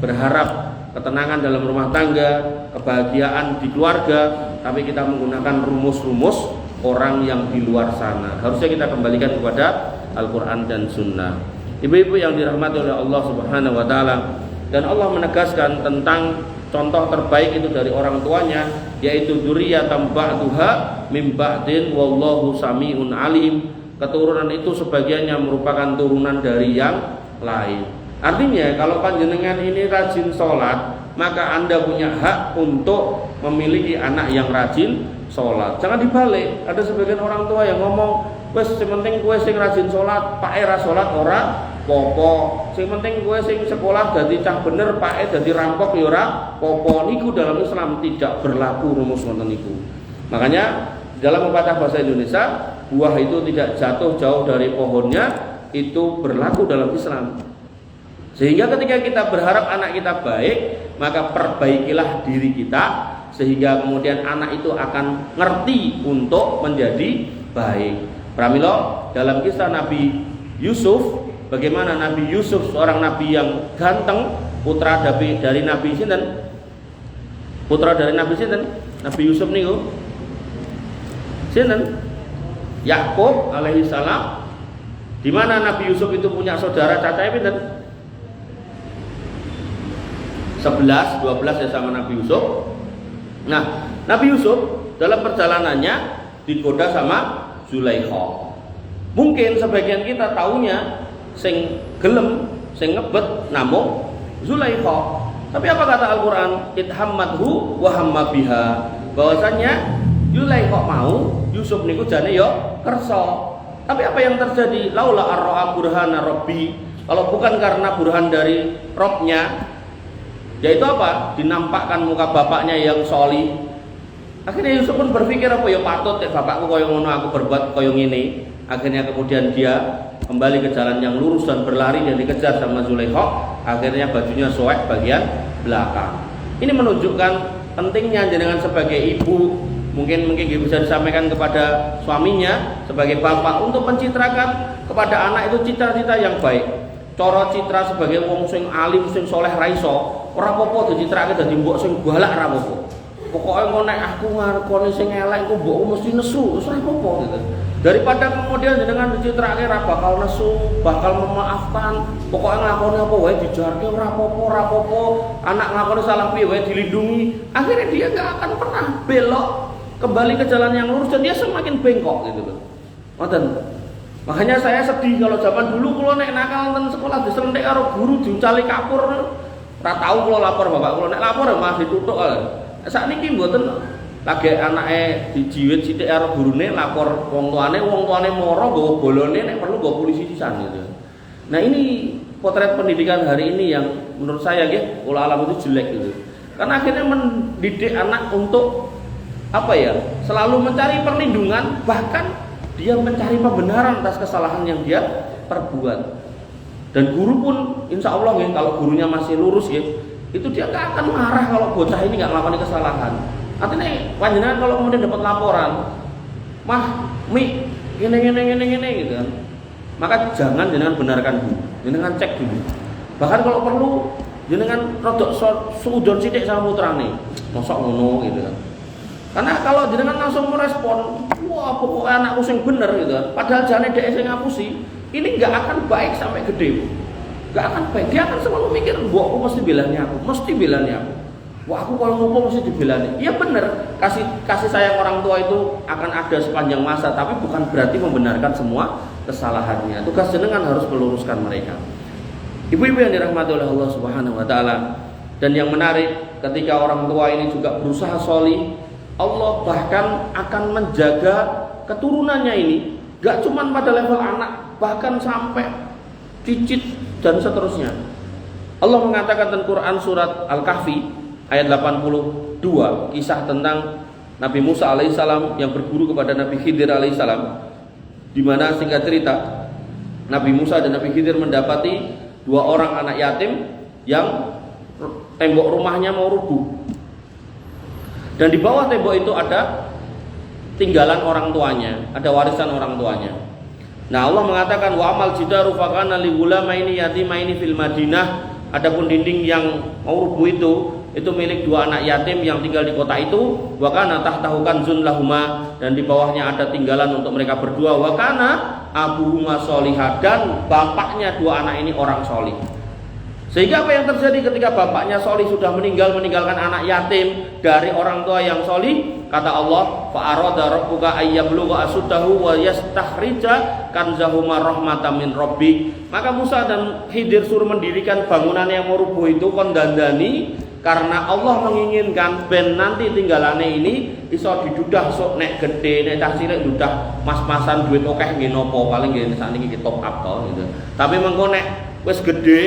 berharap ketenangan dalam rumah tangga, kebahagiaan di keluarga, tapi kita menggunakan rumus-rumus orang yang di luar sana. Harusnya kita kembalikan kepada Al-Qur'an dan Sunnah. Ibu-ibu yang dirahmati oleh Allah Subhanahu wa taala, dan Allah menegaskan tentang contoh terbaik itu dari orang tuanya, yaitu dzurriyyatan ba'duha mim ba'din wallahu samiun alim. Keturunan itu sebagiannya merupakan turunan dari yang lain. Artinya kalau panjenengan ini rajin sholat, maka Anda punya hak untuk memiliki anak yang rajin sholat. Jangan dibalik. Ada sebagian orang tua yang ngomong, wes sementing kowe sing rajin sholat, pak era sholat ora popo. Sing penting kowe sing sekolah dadi cah bener, pak dadi rampok ya ora popo. Niku dalam Islam tidak berlaku rumus ngoten niku. Makanya dalam pepatah bahasa Indonesia, buah itu tidak jatuh jauh dari pohonnya, itu berlaku dalam Islam. Sehingga ketika kita berharap anak kita baik, maka perbaikilah diri kita sehingga kemudian anak itu akan ngerti untuk menjadi baik. Pramila dalam kisah Nabi Yusuf, bagaimana Nabi Yusuf seorang nabi yang ganteng, putra dari Nabi sinten? Putra dari Nabi sinten? Nabi Yusuf niku sinten? Yakub alaihi salam. Di mana Nabi Yusuf itu punya saudara cacahe pinten? 11, 12 ya sama Nabi Yusuf. Nah, Nabi Yusuf dalam perjalanannya digoda sama Zulaikha. Mungkin sebagian kita taunya sing gelem, sing ngebet namung Zulaikha. Tapi apa kata Al-Qur'an? Ithammathu wa hamma biha. Bahwasanya Zulaikha mau Yusuf niku jane yo kersa. Tapi apa yang terjadi? Laula ar-ra'a burhana rabbi. Kalau bukan karena burhan dari Robnya, yaitu apa? Dinampakkan muka bapaknya yang sholih. Akhirnya Yusuf pun berpikir apa ya patut bapakku koyo ngono aku berbuat koyo ngene. Akhirnya kemudian dia kembali ke jalan yang lurus dan berlari dan dikejar sama Zulaikha. Akhirnya bajunya soek bagian belakang. Ini menunjukkan pentingnya jenengan sebagai ibu, mungkin bisa disampaikan kepada suaminya sebagai bapak untuk mencitrakan kepada anak itu cita-cita yang baik. cara citra sebagai wong sing alim sing soleh ra iso, ora apa-apa dicitrake dadi mbok sing galak ra apa-apa. Pokoke engko nek aku ngarepone sing elek engko mbokku mesti nesu, wis ora apa-apa gitu. Daripada kemudian jenengan dicitrake ra bakal nesu, bakal memaafkan, pokoknya nglakoni apa wae dijarke ora apa-apa, anak nglakoni salah piye wae dilindungi, akhirnya dia enggak akan pernah belok kembali ke jalan yang lurus dan dia semakin bengkok gitu loh. Ngoten. Makanya saya sedih kalau zaman dulu kula nek nakal ten sekolah diselentik karo guru diuncali kapur, ora tau kula lapor bapak kula, nek lapor malah dituthuk. Sakniki mboten lagi anake dijiwit sithik karo gurune lapor wong tuane moro nggawa bolone nek perlu nggawa polisi sisan gitu. Nah, ini potret pendidikan hari ini yang menurut saya nggih kula alam itu jelek gitu. Karena akhirnya mendidik anak untuk apa ya? Selalu mencari perlindungan, bahkan dia mencari pembenaran atas kesalahan yang dia perbuat. Dan guru pun insya Allah ya, kalau gurunya masih lurus ya, itu dia gak akan marah kalau bocah ini gak melakukan kesalahan. Artinya panjenengan kalau kemudian dapat laporan, mah, mi, gini gitu kan, maka jangan jenengan benarkan dulu, jenengan cek dulu. Bahkan kalau perlu jenengan rodok suudon sithik sama putrane, mosok ngono gitu kan. Karena kalau jenengan langsung merespon, wah pokoknya anakku sing bener gitu kan, padahal jane dhek sing ngapusi, ini nggak akan baik sampai gede, nggak akan baik. Dia akan selalu mikir, wah aku mesti belani aku. Wah aku kalau ngomong mesti dibelani. Iya bener, kasih sayang orang tua itu akan ada sepanjang masa, tapi bukan berarti membenarkan semua kesalahannya. Tugas jenengan harus meluruskan mereka. Ibu-ibu yang dirahmati oleh Allah Subhanahu wa taala. Dan yang menarik, ketika orang tua ini juga berusaha sholih, Allah bahkan akan menjaga keturunannya ini, gak cuma pada level anak, bahkan sampai cicit dan seterusnya. Allah mengatakan dalam Quran surat Al-Kahfi ayat 82, kisah tentang Nabi Musa alaihissalam yang berguru kepada Nabi Khidir alaihissalam, di mana singkat cerita Nabi Musa dan Nabi Khidir mendapati dua orang anak yatim yang tembok rumahnya mau rubuh. Dan di bawah tembok itu ada tinggalan orang tuanya, ada warisan orang tuanya. Nah, Allah mengatakan wa amal jidaru fakana li ghulamaini yatimaini fil Madinah. Adapun dinding yang mau rubuh itu milik dua anak yatim yang tinggal di kota itu. Wa kana tahtahu kanzun lahuma, dan di bawahnya ada tinggalan untuk mereka berdua. Wa kana abuhuma sholihah, dan bapaknya dua anak ini orang sholih. Sehingga apa yang terjadi ketika bapaknya sholih sudah meninggalkan anak yatim dari orang tua yang sholih? Kata Allah, fa arada rabbuka ayyablugha asuddahu wa yastakhrija kanzahuma rahmatan min rabbik. Maka Musa dan Khidir suruh mendirikan bangunan yang mau rubuh itu kondandani, karena Allah menginginkan ben nanti tinggalane ini iso didudah sok nek gede, nek cah cilik dudah mas-masan duit akeh nggih napa, paling nggih sakniki top up to gitu. Tapi mengko nek wis gede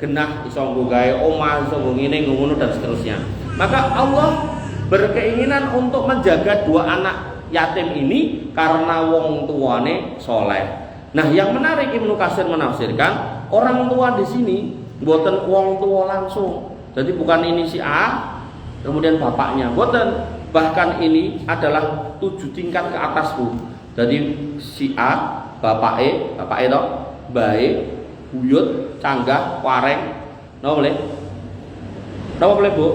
genah iso nggo gawe omah, iso nggo ngene ngono dan seterusnya. Maka Allah berkeinginan untuk menjaga dua anak yatim ini karena wong tuane soleh. Nah, yang menarik Ibnu Katsir menafsirkan orang tua di sini mboten wong tua langsung. Jadi bukan ini si A kemudian bapaknya, mboten. Bahkan ini adalah 7 tingkat ke atasku. Jadi si A, bapake to, bae, buyut, canggah, wareng, napa boleh Bu?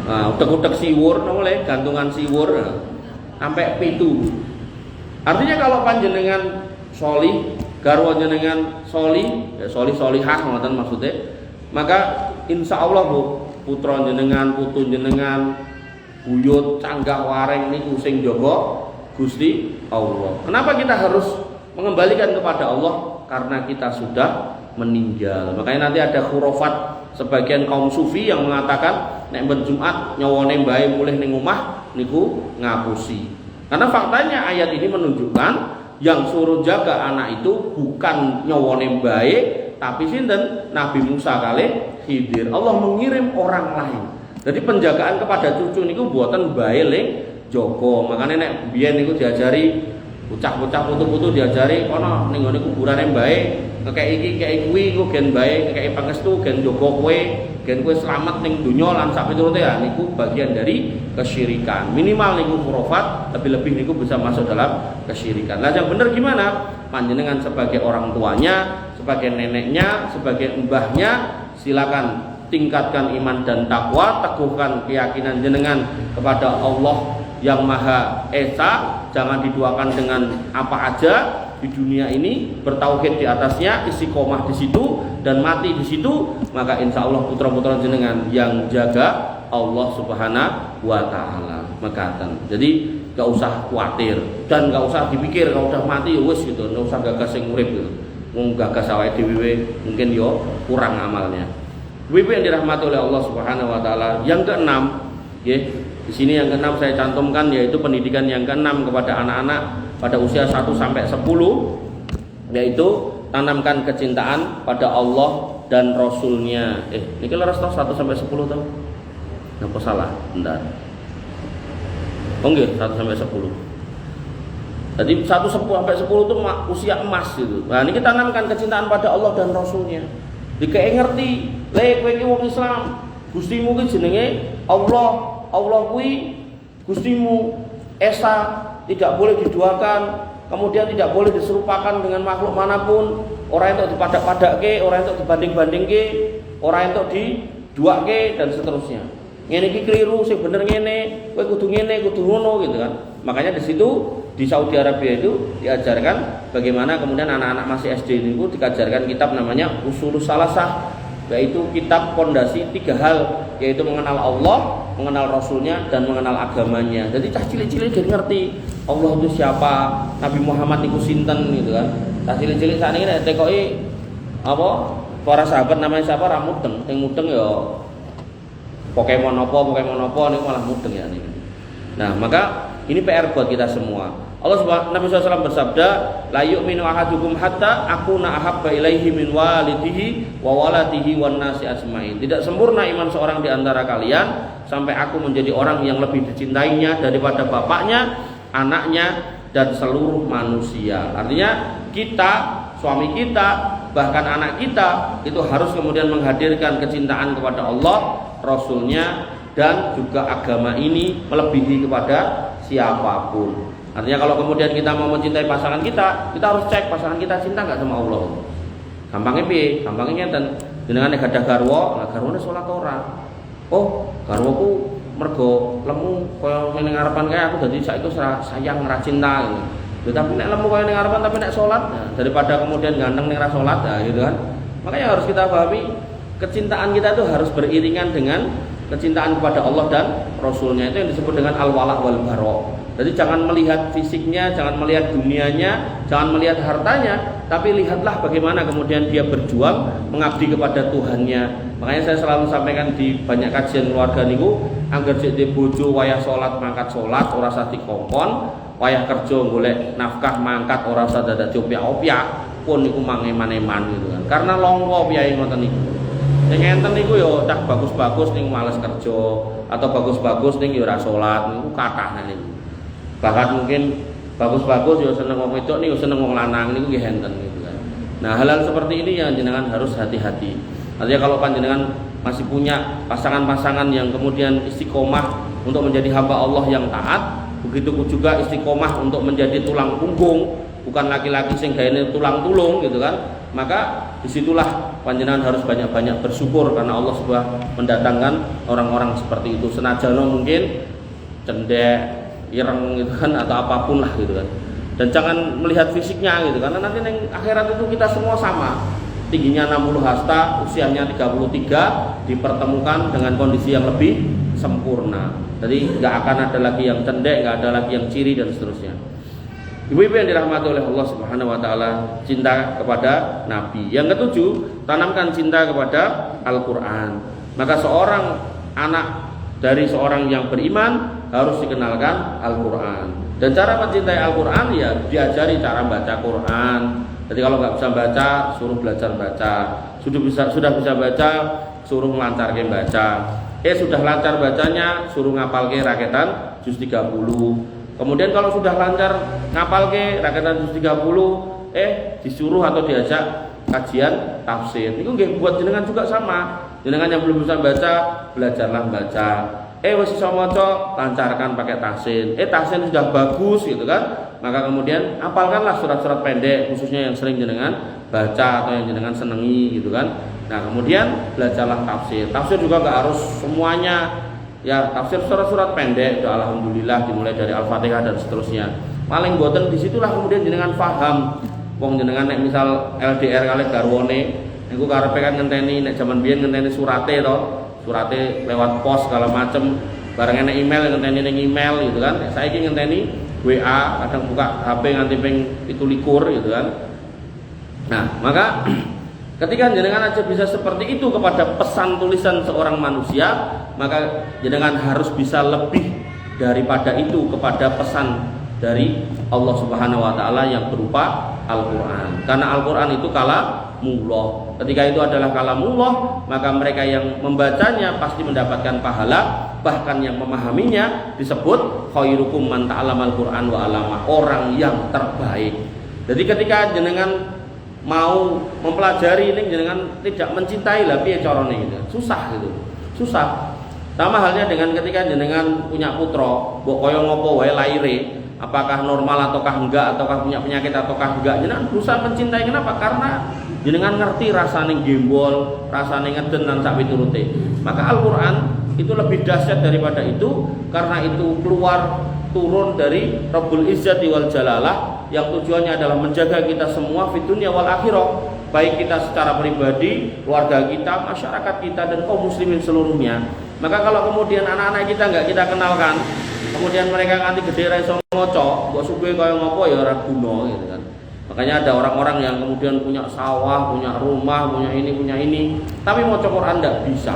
Nah, utek-utek siwur, napa boleh? Gantungan siwur, sampai pitu. Artinya kalau panjenengan sholih, garwa jenengan sholih, ya sholihah ngoten maksudnya, maka insya Allah Bu, putra jenengan, putu jenengan, buyut, canggah, wareng niku sing jaga Gusti Allah. Kenapa kita harus mengembalikan kepada Allah? Karena kita sudah meninggal. Makanya nanti ada khurafat sebagian kaum sufi yang mengatakan nek ben Jumat nyawane mbae mulih ning omah niku ngapusi. Karena faktanya ayat ini menunjukkan yang suruh jaga anak itu bukan nyawane mbae, tapi sinten? Nabi Musa kali Khidir. Allah mengirim orang lain. Jadi penjagaan kepada cucu niku buatan mbae ling jaga. Makanya nek biyen niku diajari Bocah-bocah putu-putu diajari kono ning gone kuburane mbae, ngekeki iki kei kuwi iku gen mbae, ngekeki pangestu gen njogo kowe, gen kowe slamet ning donya lan sak piturute ya niku bagian dari kesyirikan. Minimal niku khurafat, lebih-lebih niku bisa masuk dalam kesyirikan. Lah yang bener gimana? Panjenengan sebagai orang tuanya, sebagai neneknya, sebagai mbahnya, silakan tingkatkan iman dan takwa, teguhkan keyakinan jenengan kepada Allah yang Maha Esa, jangan diduakan dengan apa aja di dunia ini, bertauhid di atasnya, istiqomah di situ dan mati di situ, maka insya Allah putra-putra jenengan yang jaga Allah Subhanahu wa taala mekaten. Jadi gak usah khawatir dan gak usah dipikir kalau udah mati ya wis gitu, gak usah gagas sing urip gitu. Wong gagas awake dhewe mungkin yo kurang amalnya. Ibu yang dirahmati oleh Allah Subhanahu wa taala. Yang keenam, ya, di sini yang keenam saya cantumkan yaitu pendidikan yang keenam kepada anak-anak pada usia 1 sampai 10, yaitu tanamkan kecintaan pada Allah dan Rasulnya. Ini kalau resto 1 sampai 10 tahu? Apa salah? Bentar. Oh nggih, 1 sampai 10. Jadi 1 sampai 10 itu usia emas gitu. Nah, ini kita tanamkan kecintaan pada Allah dan Rasulnya. Dikek ngerti, lek kowe iki wong Islam, Gustimu ki jenenge Allah. Allah kuwi Gustimu Esa, tidak boleh diduakan, kemudian tidak boleh diserupakan dengan makhluk manapun. Ora entuk dipadak-padakke, ora entuk dibanding-bandingke, ora entuk diduake dan seterusnya. Ngene iki keliru, sing bener ngene, kowe kudu ngene, kudu ngono gitu kan. Makanya di situ di Saudi Arabia itu diajarkan bagaimana kemudian anak-anak masih SD itu diajarkan kitab namanya Ushulus Salasah, yaitu kitab pondasi 3 hal, yaitu mengenal Allah, mengenal Rasulnya, dan mengenal agamanya. Jadi cah cilik-cilik jadi ngerti Allah itu siapa, Nabi Muhammad itu sinten gitu kan. Cah cilik-cilik saat ini tekoki apa para sahabat namanya siapa ra mudeng, sing mudeng ya Pokemon apa niku malah mudeng ya niku. Nah, maka ini PR buat kita semua. Nabi SAW bersabda, la yu'minu ahadukum hatta akuna ahabba ilaihi min walidihi wa waladihi wan nasi ajmain. Tidak sempurna iman seorang di antara kalian sampai aku menjadi orang yang lebih dicintainya daripada bapaknya, anaknya, dan seluruh manusia. Artinya kita, suami kita, bahkan anak kita itu harus kemudian menghadirkan kecintaan kepada Allah, Rasulnya, dan juga agama ini melebihi kepada siapapun. Artinya kalau kemudian kita mau mencintai pasangan kita harus cek pasangan kita cinta nggak sama Allah. Gampangnya piye? Gampangnya ngeten. Jenengan nek gadah garwa, lah garwane salat ora. Oh, garwaku mergo lemu kaya ning ngarepan kae aku dadi saiki sayang ora cinta gitu. Tapi nek lemu kaya ning ngarepan tapi nek salat, nah, daripada kemudian ganteng ning ra salat, nah, gitu kan. Makanya harus kita pahami kecintaan kita itu harus beriringan dengan kecintaan kepada Allah dan Rasulnya. Itu yang disebut dengan al-wala wal bara. Jadi jangan melihat fisiknya, jangan melihat dunianya, jangan melihat hartanya, tapi lihatlah bagaimana kemudian dia berjuang mengabdi kepada Tuhannya. Makanya saya selalu sampaikan di banyak kajian keluarga niku, angger sik di bojo wayah salat mangkat salat ora usah dikongkon, wayah kerja golek nafkah mangkat ora usah dadak opiak-opiak, pun niku mangeman-eman gitu kan. Karena longko piyai ngoten niku. Sing enten niku ya cah bagus-bagus ning males kerja atau bagus-bagus ning ya ora salat niku kathah niku. Bahkan mungkin bagus-bagus ya seneng wong wedok niku seneng wong lanang niku nggih enten gitu kan. Nah, hal-hal seperti ini yang jenengan harus hati-hati. Artinya kalau panjenengan masih punya pasangan-pasangan yang kemudian istiqomah untuk menjadi hamba Allah yang taat, begitu juga istiqomah untuk menjadi tulang punggung, bukan laki-laki sing gaene tulang tulung gitu kan. Maka disitulah panjenengan harus banyak-banyak bersyukur karena Allah sudah mendatangkan orang-orang seperti itu. Senajan mungkin cendek, ireng gitu kan atau apapun lah gitu kan. Dan jangan melihat fisiknya gitu karena nanti di akhirat itu kita semua sama. Tingginya 60 hasta, usianya 33 dipertemukan dengan kondisi yang lebih sempurna. Jadi nggak akan ada lagi yang cendek, nggak ada lagi yang ciri dan seterusnya. Ibu-ibu yang dirahmati oleh Allah Subhanahu wa taala, cinta kepada Nabi. Yang ketujuh, tanamkan cinta kepada Al-Qur'an. Maka seorang anak dari seorang yang beriman harus dikenalkan Al-Qur'an. Dan cara mencintai Al-Qur'an ya diajari cara baca Qur'an. Jadi kalau nggak bisa baca, suruh belajar baca. Sudah bisa baca, suruh melancarkan baca. Sudah lancar bacanya, suruh ngapalke raketan juz 30. Kemudian kalau sudah lancar ngapal ke rakatan 130, disuruh atau diajak kajian tafsir. Itu nggih buat jenengan juga sama. Jenengan yang belum bisa baca, belajarlah baca. Wis iso maca, lancarkan pakai tahsin. Tahsin sudah bagus gitu kan. Maka kemudian hafalkanlah surat-surat pendek khususnya yang sering jenengan baca atau yang jenengan senengi gitu kan. Nah, kemudian belajarlah tafsir. Tafsir juga enggak harus semuanya ya, tafsir surat-surat pendek itu alhamdulillah dimulai dari Al-Fatihah dan seterusnya. Paling boten disitulah kemudian jenengan paham. Wong jenengan nek misal LDR kalih garwane niku karepe kan ngenteni nek jaman biyen ngenteni surate to. Surate lewat pos segala macem, bareng enek email ngenteni ning email gitu kan. Saiki ngenteni WA, kadang buka HP nganti ping 17 gitu kan. Nah, maka ketika jenengan aja bisa seperti itu kepada pesan tulisan seorang manusia, maka jenengan harus bisa lebih daripada itu kepada pesan dari Allah Subhanahu wa taala yang berupa Al-Qur'an. Karena Al-Qur'an itu kalamullah. Ketika itu adalah kalamullah, maka mereka yang membacanya pasti mendapatkan pahala, bahkan yang memahaminya disebut khairukum man ta'allamal Qur'an wa 'allama, orang yang terbaik. Jadi ketika jenengan mau mempelajari ini jenengan tidak mencintai lah piye carane gitu. Susah gitu. Susah. Sama halnya dengan ketika jenengan punya putra, mbok kaya ngopo wae laire, apakah normal ataukah enggak, ataukah punya penyakit ataukah enggak, jenengan berusaha mencintai. Kenapa? Karena jenengan ngerti rasane gembol, rasane ngeden lan sak piturute. Maka Al-Qur'an itu lebih dahsyat daripada itu, karena itu keluar turun dari Rabbul Izzati wal Jalalah yang tujuannya adalah menjaga kita semua fi dunya wal akhirah, baik kita secara pribadi, keluarga kita, masyarakat kita dan kaum muslimin seluruhnya. Maka kalau kemudian anak-anak kita enggak kita kenalkan, kemudian mereka nganti gede ra iso maca, mbok suwe kaya ngopo ya ora guna gitu kan. Makanya ada orang-orang yang kemudian punya sawah, punya rumah, punya ini, tapi maca Quran enggak bisa.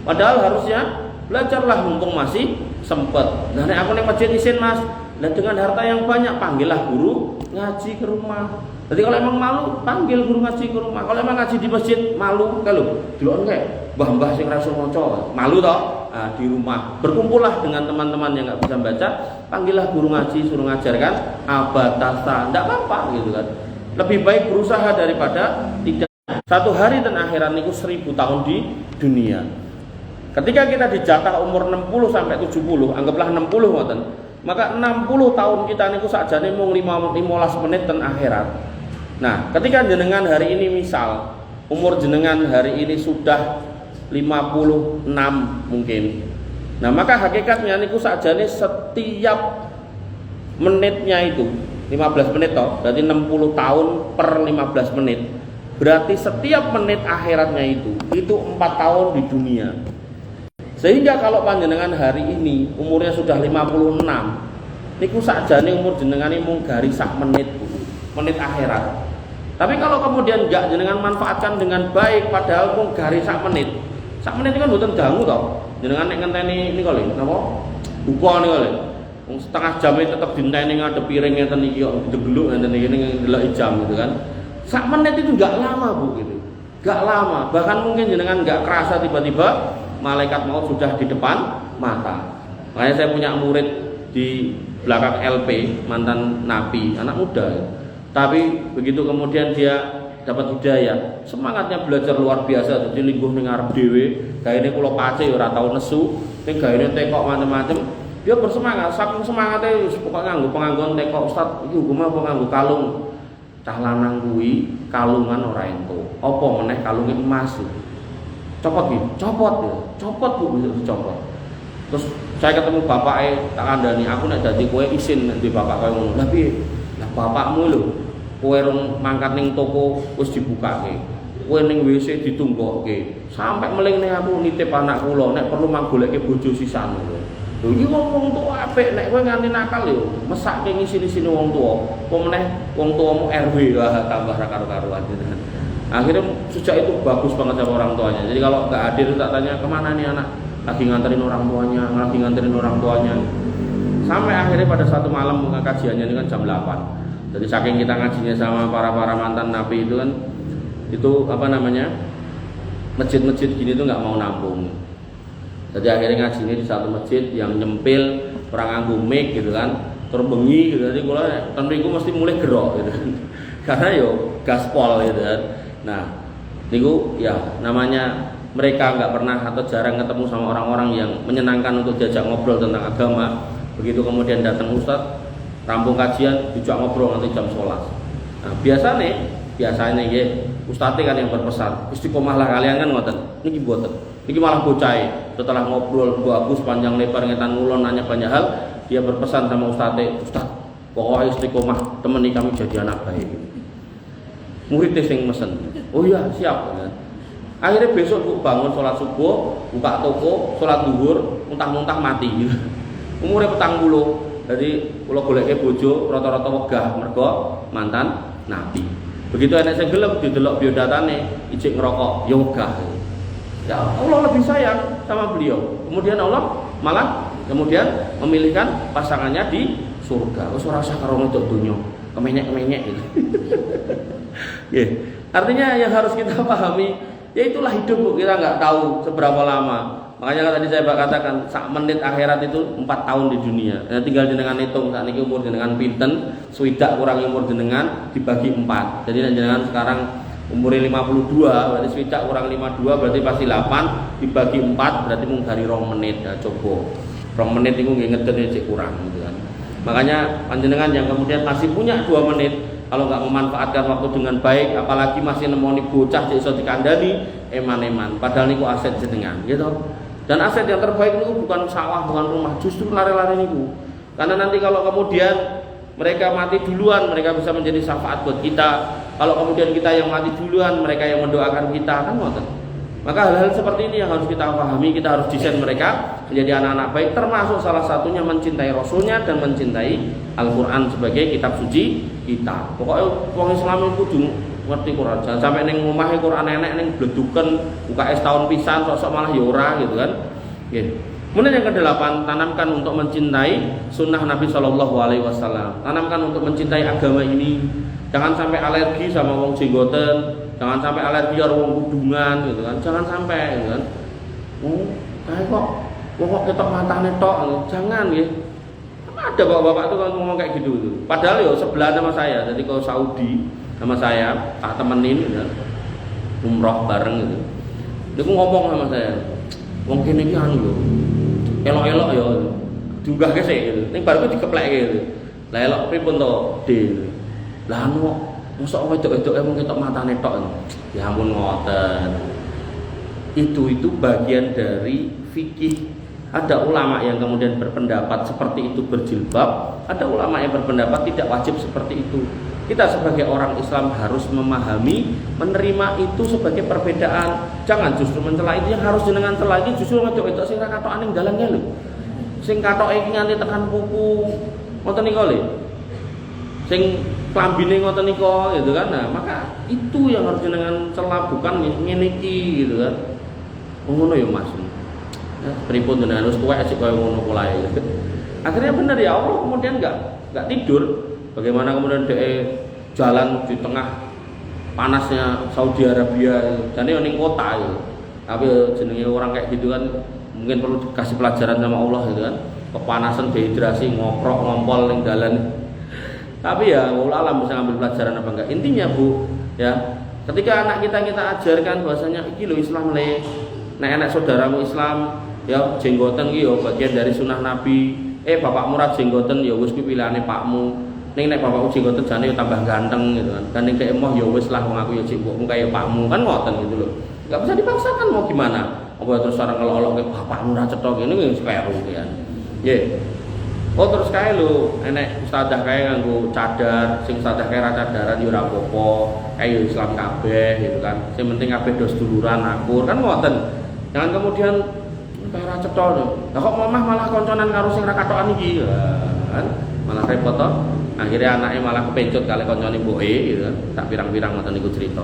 Padahal harusnya belajarlah mumpung masih sempet. Nah, nek aku ning masjid isin Mas, dan dengan harta yang banyak panggillah guru ngaji ke rumah. Jadi kalau emang malu, panggil guru ngaji ke rumah. Kalau emang ngaji di masjid malu, kalau delok kayak mbah-mbah sing ra iso maca, malu toh. Nah, di rumah berkumpullah dengan teman-teman yang nggak bisa baca, panggillah guru ngaji, suruh ngajarkan abatasa, nggak apa-apa gitu kan. Lebih baik berusaha daripada tidak. Satu hari dan akhirat niku 1000 tahun di dunia. Ketika kita dijatah umur 60 sampai 70, anggaplah 60 ngoten, maka 60 tahun kita niku sakjane mung 15 menit dan akhirat. Nah, ketika jenengan hari ini misal umur jenengan hari ini sudah 56 mungkin. Nah, maka hakikatnya niku sakjane setiap menitnya itu 15 menit toh, berarti 60 tahun per 15 menit. Berarti setiap menit akhiratnya itu 4 tahun di dunia. Sehingga kalau panjenengan hari ini umurnya sudah 56, niku sakjane umur jenengan mung garis sak menit, menit akhirat. Tapi kalau kemudian enggak jenengan manfaatkan dengan baik, padahal mung garis sak menit. Sak menit itu kan mboten dangu to. Jenengan nek ngenteni niku lho, napa? Buka niku lho. Wong setengah jam tetep dinteni ngadep piring ngeten iki kok degeluk ngeten iki ning ndelok jam gitu kan. Sak menit itu enggak lama, Bu, gitu. Enggak lama. Bahkan mungkin jenengan enggak kerasa tiba-tiba malaikat maut sudah di depan mata. Makanya saya punya murid di belakang LP, mantan napi, anak muda. Tapi begitu kemudian dia dapat hidayah, semangatnya belajar luar biasa. Jadi lingguh ning arep dhewe, gaene kula pace ya ora tau nesu, ning gaene tekok macam-macam. Dia bersemangat, saking semangatnya pokoke nganggo penganggon tekok, Ustaz, iki hukum apa nganggo kalung. Cah lanang kuwi kalungan ora entuk. Apa meneh kalunge emas. Copot gitu, copot Bu, bisa dicopot. Terus saya ketemu bapaknya, tak kandani, aku nek dadi kowe isin di bapak kowe ngono. Lah piye? Lah bapakmu lho, kowe rong mangkat ning toko wis dibukake. Kowe ning WC ditunggokke. Sampai meling ning aku nitip anak kula, nek perlu mang goleke bojo sisan lho. Lho iki wong tuwa apik, nek kowe nganti nakal yo mesake ngisi-isine wong tuwa. Apa meneh wong tuamu RW, wah tambah ra karo-karuan. Akhirnya sejak itu bagus banget sama orang tuanya. Jadi kalau nggak hadir tak tanya kemana nih anak, lagi nganterin orang tuanya. Sampai akhirnya pada satu malam kajiannya ini kan jam 8. Jadi saking kita ngajinya sama para mantan napi itu kan, itu apa namanya, masjid-masjid gini tuh nggak mau nampung. Jadi akhirnya ngajinya di satu masjid yang nyempil, orang nganggo mic gitu kan. terus bengi gitu. Jadi kula ten mriku mesti mulai gerok gitu. Karena yo gaspol gitu kan. Nah, niku ya namanya mereka nggak pernah atau jarang ketemu sama orang-orang yang menyenangkan untuk diajak ngobrol tentang agama. Begitu kemudian datang ustaz, rampung kajian, dijak ngobrol nanti jam 11. Nah, biasanya ya ustadz kan yang berpesan, istiqomah lah kalian kan ngoten. Niki mboten. Niki malah bocah setelah ngobrol bagus panjang lebar ngetan ngulon nanya banyak hal, dia berpesan sama ustadz, pokoknya istiqomah temani kami jadi anak baik. Muridnya sing mesen. Oh iya, siap kan. Akhirnya besok bu bangun sholat subuh, buka toko, sholat duhur, muntah-muntah mati gitu. Umurnya 40, jadi kalau goleknya bojo rata-rata wegah mergo mantan nabi. Begitu enak saya gelem didelok biodatane ijik ngerokok, ya wegah. Ya Allah lebih sayang sama beliau. Kemudian Allah malah kemudian memilihkan pasangannya di surga. Wis ora usah karo untuk dunya, kemenyek-kemenyek gitu. Artinya yang harus kita pahami, ya itulah hidup bu, kita nggak tahu seberapa lama. Makanya tadi saya katakan sak menit akhirat itu 4 tahun di dunia. Nah, tinggal jenengan hitung saat ini umur jenengan pinten, swidak kurang umur jenengan dibagi 4. Jadi jenengan sekarang umurnya 52, berarti swidak kurang 52 berarti pasti 8 dibagi 4 berarti mung dari 2 menit. Ya coba 2 menit itu nggih ngeden cek kurang gitu kan. Makanya panjenengan yang kemudian masih punya 2 menit, kalau nggak memanfaatkan waktu dengan baik, apalagi masih nemoni bocah cek iso dikandani, eman-eman. Padahal niku aset jenengan, gitu. Dan aset yang terbaik itu bukan sawah, bukan rumah, justru lari-lari niku. Karena nanti kalau kemudian mereka mati duluan, mereka bisa menjadi syafaat buat kita. Kalau kemudian kita yang mati duluan, mereka yang mendoakan kita, kan ngoten. Maka hal-hal seperti ini yang harus kita pahami, kita harus desain mereka menjadi anak-anak baik, termasuk salah satunya mencintai Rasulnya dan mencintai Al-Quran sebagai kitab suci kita. Pokoknya orang Islam itu kudu ngerti Quran. Jangan sampai neng omahe Quran enek neng bleduken buka es tahun pisan sosok malah ya ora gitu kan. Nggih. Kemudian yang ke-8, tanamkan untuk mencintai sunnah Nabi Shallallahu Alaihi Wasallam. Tanamkan untuk mencintai agama ini. Jangan sampai alergi sama wong jenggoten. Jangan sampai alergi karo wong kudungan gitu kan. Jangan sampai gitu kan. Kayak kok ketok matane tok. Jangan nggih. Ada bapak-bapak tuh kan ngomong kayak gitu tuh. Padahal ya sebelah sama saya. Jadi kalau Saudi sama saya, tak temenin gitu kan. Umroh bareng gitu. Dia ngomong sama saya. Wong kene iki anu lho. Elok-elok ya. Diunggah kesek gitu. Ning baru dikeplek gitu. Lah elok pripun to, Dil? Lah anu mosok wedok-wedok emang ketok matane tok. Ya ampun ngoten. Itu bagian dari fikih. Ada ulama yang kemudian berpendapat seperti itu berjilbab, ada ulama yang berpendapat tidak wajib seperti itu. Kita sebagai orang Islam harus memahami, menerima itu sebagai perbedaan. Jangan justru mencela itu, yang harus jenengan celah iki justru wedok-wedok sing ra katokan ning dalan lho. Sing katoke iki nganti tekan pupu. Ngoten niku lho. Sing klambine ngoten niku gitu kan. Nah, maka itu yang harus jenengan celah, bukan ngene iki gitu kan. Ngono ya Mas. Pripun jenengan wis tuwek sik koyo ngono polae. Akhirnya benar ya Allah kemudian enggak tidur. Bagaimana kemudian dia jalan di tengah panasnya Saudi Arabia, jadi ning kota itu. Tapi jenenge orang kayak gitu kan mungkin perlu dikasih pelajaran sama Allah gitu kan. Kepanasan, dehidrasi, ngoprok, ngompol ning dalan. Tapi ya Allah alam bisa ngambil pelajaran apa enggak. Intinya Bu, ya, ketika anak kita ajarkan bahwasanya iki lho Islam le. Nek anak saudaramu Islam, ya jenggoten iki ya bagian dari sunnah Nabi. Bapakmu ra jenggoten ya wis kuwi pilihane pakmu. Ning nek bapakku jenggoten jane tambah ganteng gitu kan. Dan ning dhek emoh ya wis lah wong aku ya jenggotmu kaya pakmu kan ngoten gitu loh. Enggak bisa dipaksakan mau gimana. Apa terus orang ngelolok ke bapakmu ra cetha ngene wis kleru kan. Nggih. Oh terus kae lho enek ustadzah kae nganggo cadar, sing ustadzah kae ra cadaran ya ora apa-apa. Kae yo Islam kabeh gitu kan. Sing penting kabeh do seduluran akur kan ngoten. Jangan kemudian kayak ra cetha lho. Lah kok mamah malah konconan karo sing ra katokan iki kan. Malah repot to. Akhirnya anaknya malah kepencut kali koncone mboke gitu kan. Tak pirang-pirang ngoten niku cerita.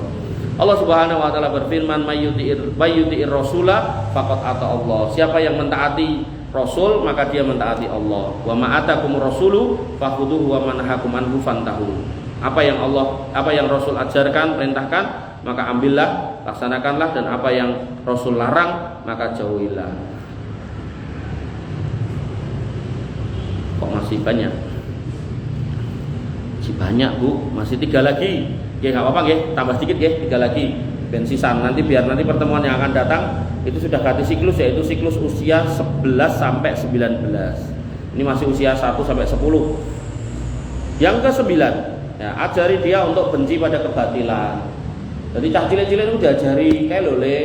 Allah Subhanahu wa taala berfirman mayyuti'ir rasula faqad ata Allah. Siapa yang mentaati Rasul maka dia mentaati Allah. Wa ma atakumur rasulu fakhudhuhu wa manahakum anhu fantahu. Apa yang Rasul ajarkan, perintahkan, maka ambillah, laksanakanlah, dan apa yang Rasul larang maka jauhilah. Kok masih banyak? Masih banyak Bu, masih 3 lagi. Ya nggak apa-apa ya, tambah sedikit ya, 3 lagi. Bensisan nanti biar nanti pertemuan yang akan datang itu sudah ganti siklus, yaitu siklus usia 11 sampai 19. Ini masih usia 1 sampai 10. Yang ke-9, ya, ajari dia untuk benci pada kebatilan. Jadi cah cilik-cilik itu diajari kayak lole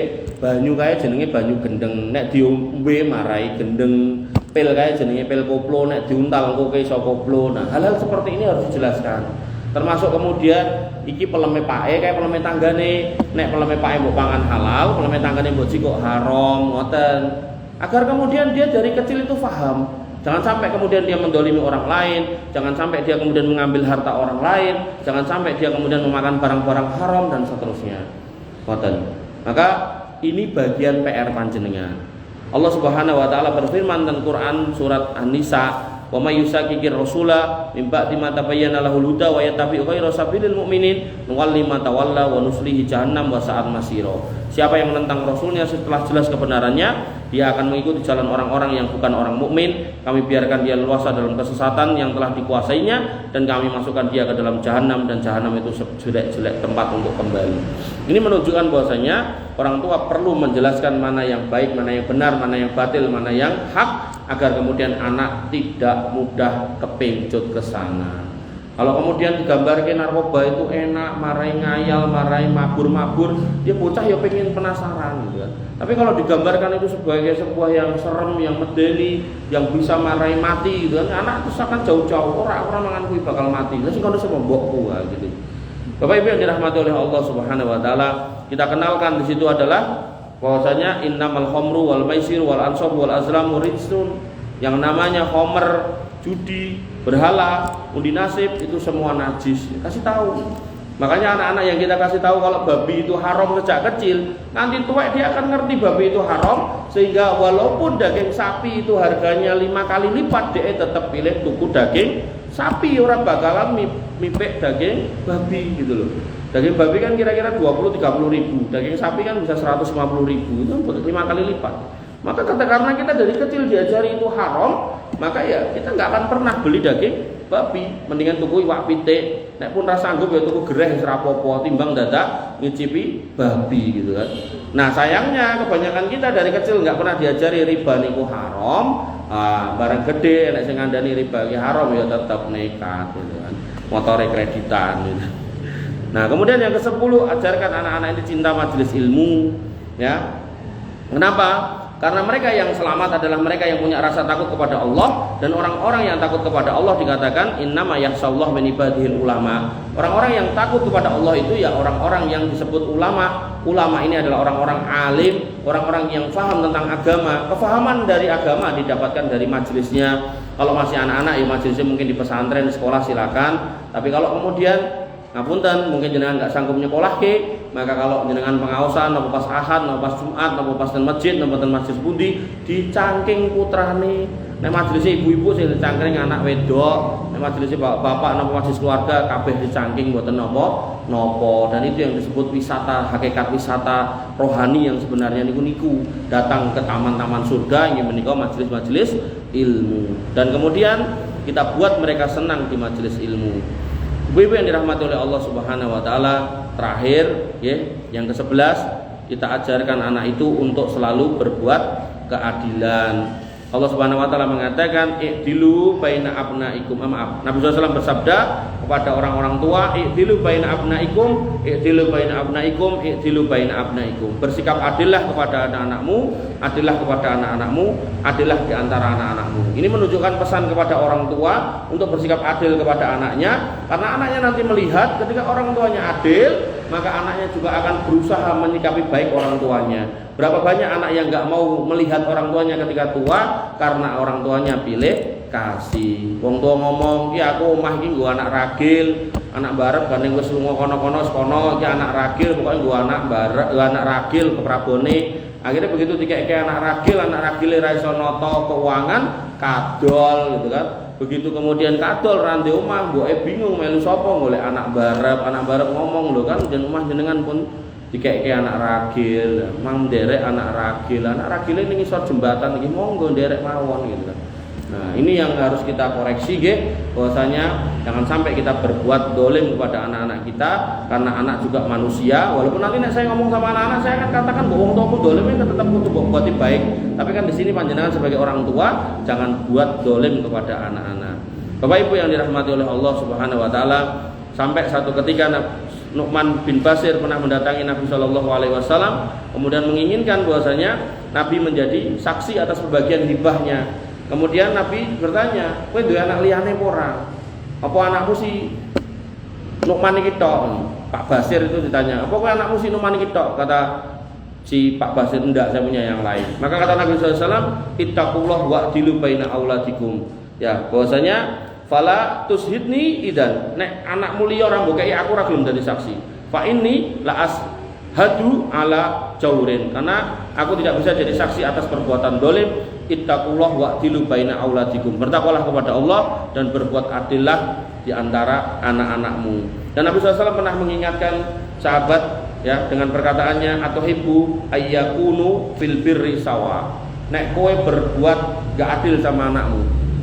banyu kayak jenenge banyu gendeng, nek diombe marai gendeng. Pil kayak jenenge pil koplo, nek diuntal engko iso koplo. Nah, hal-hal seperti ini harus dijelaskan. Termasuk kemudian iki peleme pake kayak peleme tanggane, nek peleme pake mbok pangan halal, peleme tanggane mbok jikok haram, ngoten. Agar kemudian dia dari kecil itu paham. Jangan sampai kemudian dia mendolimi orang lain, jangan sampai dia kemudian mengambil harta orang lain, jangan sampai dia kemudian memakan barang-barang haram dan seterusnya. Ngoten. Maka ini bagian PR panjenengan. Allah Subhanahu wa taala berfirman dalam Quran surat An-Nisa, "Wa may yushaqiqir rasula mim ba'di ma tabayyana lahul huda wa yattabi' ghayra sabilil mu'minin nuwalli ma tawalla wa nuslihi jahannam wa sa'at masira." Siapa yang menentang Rasulnya setelah jelas kebenarannya, dia akan mengikuti jalan orang-orang yang bukan orang mukmin. Kami biarkan dia leluasa dalam kesesatan yang telah dikuasainya, dan kami masukkan dia ke dalam jahanam, dan jahanam itu sejelek-jelek tempat untuk kembali. Ini menunjukkan bahwasanya orang tua perlu menjelaskan mana yang baik, mana yang benar, mana yang batil, mana yang hak, agar kemudian anak tidak mudah kepincut ke sana. Kalau kemudian digambarkan narkoba itu enak, marai ngayal, marai mabur-mabur, dia bocah ya pengen penasaran gitu kan. Tapi kalau digambarkan itu sebagai sebuah yang serem, yang medeni, yang bisa marai mati gitu kan, anak terus akan jauh-jauh, orang mangan kuwi bakal mati. Lah sing kono sapa mbokku gitu. Bapak Ibu yang dirahmati oleh Allah Subhanahu wa taala, kita kenalkan di situ adalah bahwasanya innamal khamru wal maisir wal ansab wal azlamu rijsun. Yang namanya khamr, judi, berhala, undi nasib itu semua najis. Kasih tahu. Makanya anak-anak yang kita kasih tahu kalau babi itu haram sejak kecil, nanti tua dia akan ngerti babi itu haram, sehingga walaupun daging sapi itu harganya 5 kali lipat, dia tetap pilih tuku daging sapi, orang bakalan mipek daging babi gitu loh. Daging babi kan kira-kira 20-30 ribu, daging sapi kan bisa 150 ribu, itu 5 kali lipat. Maka karena kita dari kecil diajari itu haram, maka ya kita nggak akan pernah beli daging babi. Mendingan tuku iwak pitik, nek pun rasa sanggup ya tuku gereh serapopo timbang dadak ngicipi babi gitu kan. Nah sayangnya kebanyakan kita dari kecil nggak pernah diajari riba niku haram. Barang gede nek sing ngandani riba iki haram ya tetap nekat gitu kan. Motore kreditan gitu. Nah, kemudian yang ke-10, ajarkan anak-anak ini cinta majelis ilmu, ya. Kenapa? Karena mereka yang selamat adalah mereka yang punya rasa takut kepada Allah, dan orang-orang yang takut kepada Allah dikatakan innama yakhshallahu min ibadihil ulama. Orang-orang yang takut kepada Allah itu ya orang-orang yang disebut ulama. Ulama ini adalah orang-orang alim, orang-orang yang paham tentang agama. Kefahaman dari agama didapatkan dari majelisnya. Kalau masih anak-anak ya majelisnya mungkin di pesantren, di sekolah silakan. Tapi kalau kemudian ngapunten mungkin jenengan nggak sanggup nyekolah ke, maka kalau jenengan pengaosan nopo pas ahad, nopo pas jumat, nopo pas ten masjid, nopo ten masjid budi dicangking putrane. Nek majelisnya ibu-ibu sing dicangking anak wedok, nek majelisnya bapak-bapak nopo majelis keluarga kabeh dicangking mboten nopo. Dan itu yang disebut wisata, hakikat wisata rohani yang sebenarnya niku datang ke taman-taman surga yang menika majelis-majelis ilmu. Dan kemudian kita buat mereka senang di majelis ilmu. Ibu-ibu yang dirahmati oleh Allah Subhanahu wa taala, terakhir ya, yang ke-11, kita ajarkan anak itu untuk selalu berbuat keadilan. Allah Subhanahu wa taala mengatakan i'dilu baina abnaikum. Maaf, Nabi SAW bersabda kepada orang-orang tua, i'dilu baina abnaikum, i'dilu baina abnaikum, i'dilu baina abnaikum. Bersikap adillah kepada anak-anakmu, adillah kepada anak-anakmu, adillah di antara anak-anakmu. Ini menunjukkan pesan kepada orang tua untuk bersikap adil kepada anaknya, karena anaknya nanti melihat ketika orang tuanya adil, maka anaknya juga akan berusaha menyikapi baik orang tuanya. Berapa banyak anak yang nggak mau melihat orang tuanya ketika tua karena orang tuanya pilih kasih. Wong tua ngomong, "Ya aku omah iki nggo anak ragil, anak barep gandeng wis lunga kono-kono sekono, iki anak ragil, pokoknya nggo anak barep, anak ragil keprabone." Akhirnya begitu dikek-kek anak ragil ra iso nata keuangan, kadol gitu kan. Begitu kemudian kadol rande omah, mboke bingung melu sapa golek anak barep ngomong lho kan, jen omah jenengan pun dikek-kek anak ragil, mang nderek anak ragil ini ngisor jembatan iki monggo nderek mawon gitu kan. Nah, ini yang harus kita koreksi, bahwasanya jangan sampai kita berbuat dolim kepada anak-anak kita, karena anak juga manusia. Walaupun nanti saya ngomong sama anak-anak, saya akan katakan bahwa tuaku dolim itu tetap untuk buat baik. Tapi kan di sini panjenengan sebagai orang tua jangan buat dolim kepada anak-anak. Bapak Ibu yang dirahmati oleh Allah Subhanahu Wa Taala, sampai satu ketika Nu'man bin Bashir pernah mendatangi Nabi Shallallahu Alaihi Wasallam, kemudian menginginkan bahwasanya Nabi menjadi saksi atas pembagian hibahnya. Kemudian Nabi bertanya, kowe duwe anak liyane apa ora? Apa anakmu si Nu'man iki tok? Pak Bashir itu ditanya, apa kowe anakmu si Nu'man iki tok? Kata si Pak Bashir, enggak, saya punya yang lain. Maka kata Nabi SAW, ittaqullah wa'dilu baina auladikum. Ya, bahwasanya fala tushidni idan. Nek anakmu liya ora mbok kei aku ora gelem dadi saksi. Fa inni la ashadu ala jaurin. Karena aku tidak bisa jadi saksi atas perbuatan dolim. Ittaqullah wa'dilu baina auladikum. Bertakwalah kepada Allah dan berbuat adillah di antara anak-anakmu. Dan Nabi SAW pernah mengingatkan sahabat ya dengan perkataannya, atau hibbu ayyakunu fil birri sawa. Nek kowe berbuat gak adil sama anakmu,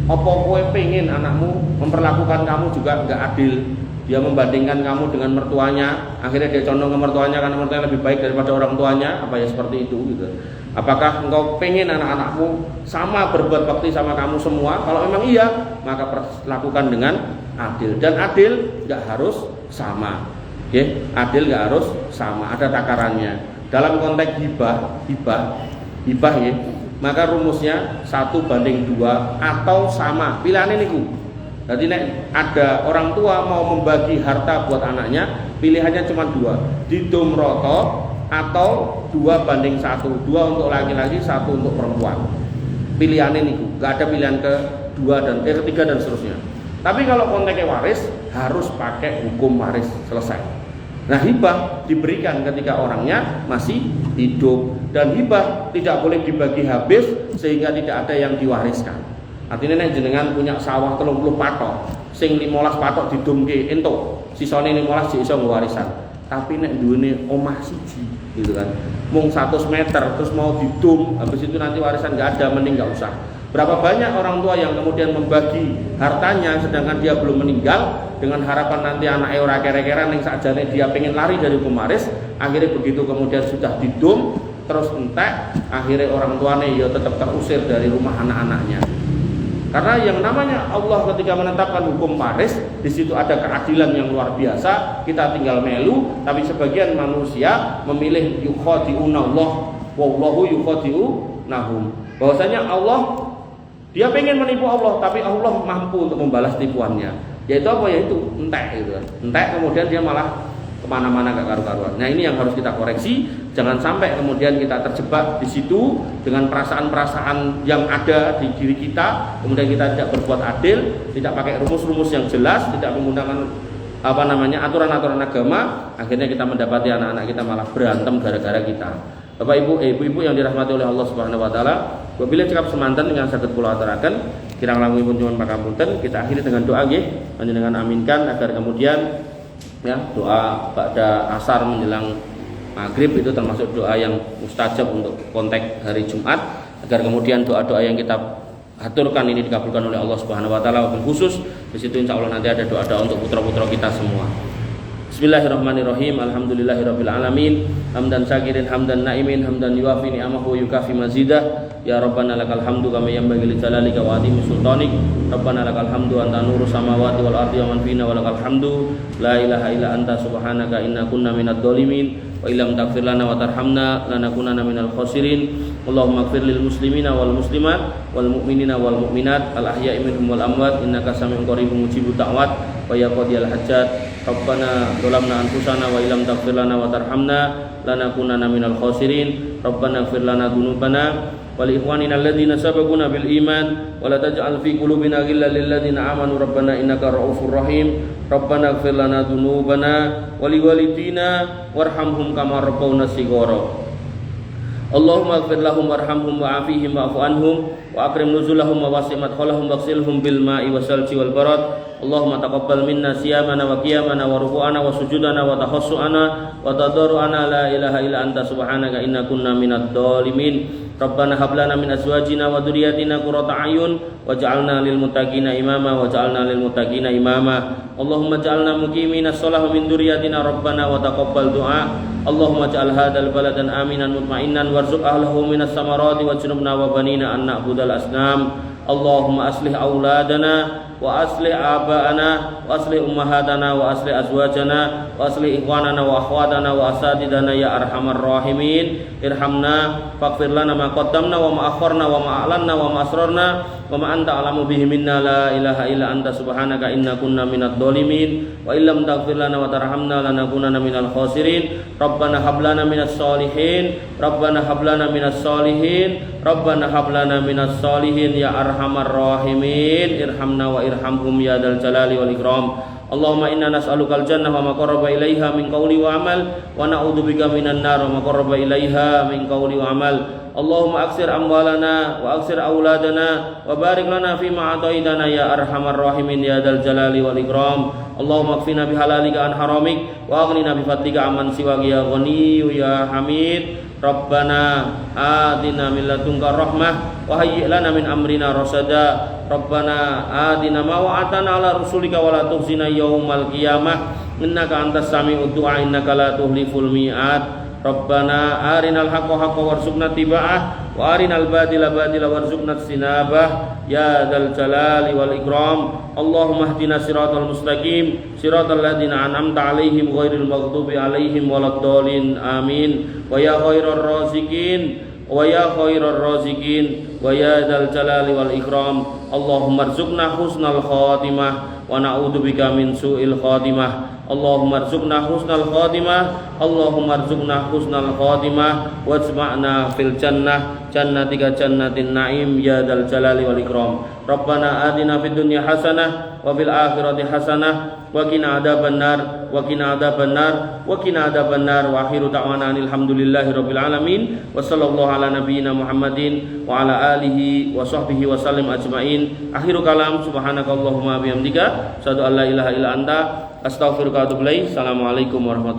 apa kowe pengen anakmu memperlakukan kamu juga gak adil? Dia membandingkan kamu dengan mertuanya, akhirnya dia condong ke mertuanya karena mertuanya lebih baik daripada orang tuanya, apa ya seperti itu gitu. Apakah engkau pengen anak-anakmu sama berbuat bakti sama kamu semua? Kalau memang iya, maka lakukan dengan adil. Dan adil gak harus sama. Oke, adil gak harus sama, ada takarannya. Dalam konteks hibah ya, maka rumusnya 1:2 atau sama. Pilihannya niku. Jadi nek ada orang tua mau membagi harta buat anaknya, pilihannya cuma 2, didom roto atau 2:1, 2 untuk laki-laki, 1 untuk perempuan. Pilihannya niku, gak ada pilihan kedua dan ketiga dan seterusnya. Tapi kalau konteksnya waris, harus pakai hukum waris, selesai. Nah, hibah diberikan ketika orangnya masih hidup, dan hibah tidak boleh dibagi habis sehingga tidak ada yang diwariskan. Artinya nek jenengan punya sawah 30 patok, sing 15 patok didumke entuk, sisane 15 iso warisan. Tapi nek duwene omah siji gitu kan, mung 100 meter terus mau didum, habis itu nanti warisan enggak ada, mending enggak usah. Berapa banyak orang tua yang kemudian membagi hartanya sedangkan dia belum meninggal, dengan harapan nanti anaknya ora kere-keran ning sakjane dia pengen lari dari pemaris, akhirnya begitu kemudian sudah didum terus entek, akhirnya orang tuanya ya tetap terusir dari rumah anak-anaknya. Karena yang namanya Allah ketika menetapkan hukum waris, di situ ada keadilan yang luar biasa. Kita tinggal melu, tapi sebagian manusia memilih yukhadi'unallah wallahu yukhadi'unahum. Bahwasanya Allah, dia pengen menipu Allah, tapi Allah mampu untuk membalas tipuannya. Yaitu apa? Yaitu entek gitu. Entek kemudian dia malah kemana-mana gak karu-karuan. Nah, ini yang harus kita koreksi. Jangan sampai kemudian kita terjebak di situ dengan perasaan-perasaan yang ada di diri kita, kemudian kita tidak berbuat adil, tidak pakai rumus-rumus yang jelas, tidak menggunakan aturan-aturan agama, akhirnya kita mendapati anak-anak kita malah berantem gara-gara kita. Bapak ibu yang dirahmati oleh Allah Subhanahu Wa Taala, apabila cakap semanten dengan saged kula aturaken, kirang langkungipun nyuwun pangapunten, kita akhiri dengan doa nggih, panjenengan aminkan agar kemudian ya doa pada asar menjelang maghrib itu termasuk doa yang mustajab untuk konteks hari Jumat, agar kemudian doa-doa yang kita aturkan ini dikabulkan oleh Allah Subhanahu Wa Taala. Wabil khusus di situ insya Allah nanti ada doa-doa untuk putra-putra kita semua. Bismillahirrahmanirrahim. Alhamdulillahirabbil alamin. Hamdan syakirin, hamdan naimin, hamdan yuwafi ni'amahu yukafi mazidah. Ya Rabbana lakal hamdu kama yanbaghi li jalalika wa azimi sultanik. Rabbana lakal hamdu anta nuru samawati wal ardi wa man fina wa lakal hamdu. La ilaha illa anta subhanaka inna kunna minadh dhalimin. Wa illam taghfir lana wa tarhamna lanakunanna minal khasirin. Allahumma ighfir lil muslimina wal muslimat wal mu'minina wal mu'minat al ahya'i minhum wal amwat innaka sami'un qaribun mujibud da'wat wa ya qadiyal hajat. Rabbana dzalamna anfusana wa illam taghfir lana wa tarhamna lanakunanna minal khasirin. Rabbana ighfir lana dzunubana wa li ikhwanina alladziina sabaquna bil iman wa la taj'al fi qulubina ghillan lil ladziina amanu rabbana innaka ra'ufur rahim. Rabbana ighfir lana dzunubana wa li walidina warhamhum kama rabbawna shighara. Allahumma ighfir lahum warhamhum wa'afihim wa'fu anhum wa akrim nuzulahum wa wasi' madkhalahum waghsilhum bil ma'i wasalji wal barad Allahumma taqabbal minna siyamana wa qiyamana wa ruku'ana wa sujudana wa tahassu'ana wa tadarru'ana la ilaha illa anta subhanaka inna kunna minadh dhalimin. Rabbana hab lana min azwajina wa dhurriyyatina qurrata a'yun waj'alna lil muttaqina imama waj'alna lil muttaqina imama. Allahumma ja'alna muqiminas shalah min dhurriyyatina rabbana wa taqabbal du'a. Allahumma ja'al hadzal baladan aminan mutma'innan warzuq ahlahu minas samarati wajnubna wa banina an na'budal asnam. Allahumma aslih auladana wa aslih aba'ana wa aslih ummahatana wa aslih azwajana wa aslih ikhwanana wa akhwatana wa asatidana ya arhamar rahimin. Irhamna faghfir lana ma qaddamna wa ma akharna wa ma a'lanna wa ma asrarna wa ma anta alamu bihi minna la ilaha illa anta subhanaka inna kunna minadh dhalimin wa illam taghfir lana wa tarhamna lanakunanna minal khasirin. Rabbana hab lana minas solihin Rabbana hab lana minas solihin Rabbana hab lana minas solihin ya arhamar rahimin. Irhamna wa irhamhum ya dzal jalali wal ikram. Allahumma inna nas'alukal jannah wa ma qarraba ilaiha min qawli wa amal wa na'udzubika minan nar wa ma qarraba ilaiha min qawli wa amal. Allahumma aksir amwalana wa aksir auladana wa barik lana fima ataitana ya arhamar rahimin ya dzal jalali wal ikram. Allahumma kfina bihalalika an haramik wa aghnina bi fadlika amman siwaka ya ghani ya hamid. Rabbana atina min ladunka rahmah wa hayyi' lana min amrina rasada. Rabbana atina ma wa'atana ala rusulika wa la tukhzina yaumal qiyamah innaka antas sami'ud du'a innaka la tuhliful mi'ad. Rabbana arinal haqqa haqqan warzuqna tiba'ah wa arinal batila batila warzuqna sinabah ya dzal jalali wal ikram. Allahumma hdina siratal mustaqim siratal ladzina an'amta 'alaihim ghairil maghdubi 'alaihim waladdallin amin. Wa ya khairar raziqin wa ya khairar raziqin wa ya dzal jalali wal ikram. Allahumma arzuqna husnal khatimah wa na'udzubika min su'il khatimah. Allahumma arzuqna husnal khatimah Allahumma arzuqna husnal khatimah wajma'na fil jannah jannatika jannatin na'im ya dzal jalali wal ikram. Rabbana atina fid dunya hasanah wa fil akhirati hasanah wa qina adzabannar wa qina adzabannar wa qina adzabannar wa akhiru da'wana alhamdulillahi rabbil alamin wa sallallahu ala nabiyyina Muhammadin wa ala alihi wa sahbihi wa sallim ajmain. Akhiru kalam subhanakallahumma bihamdika asyhadu an la ilaha illa anta astaghfiruka wa atubu ilaik. Assalamualaikum warahmatullahi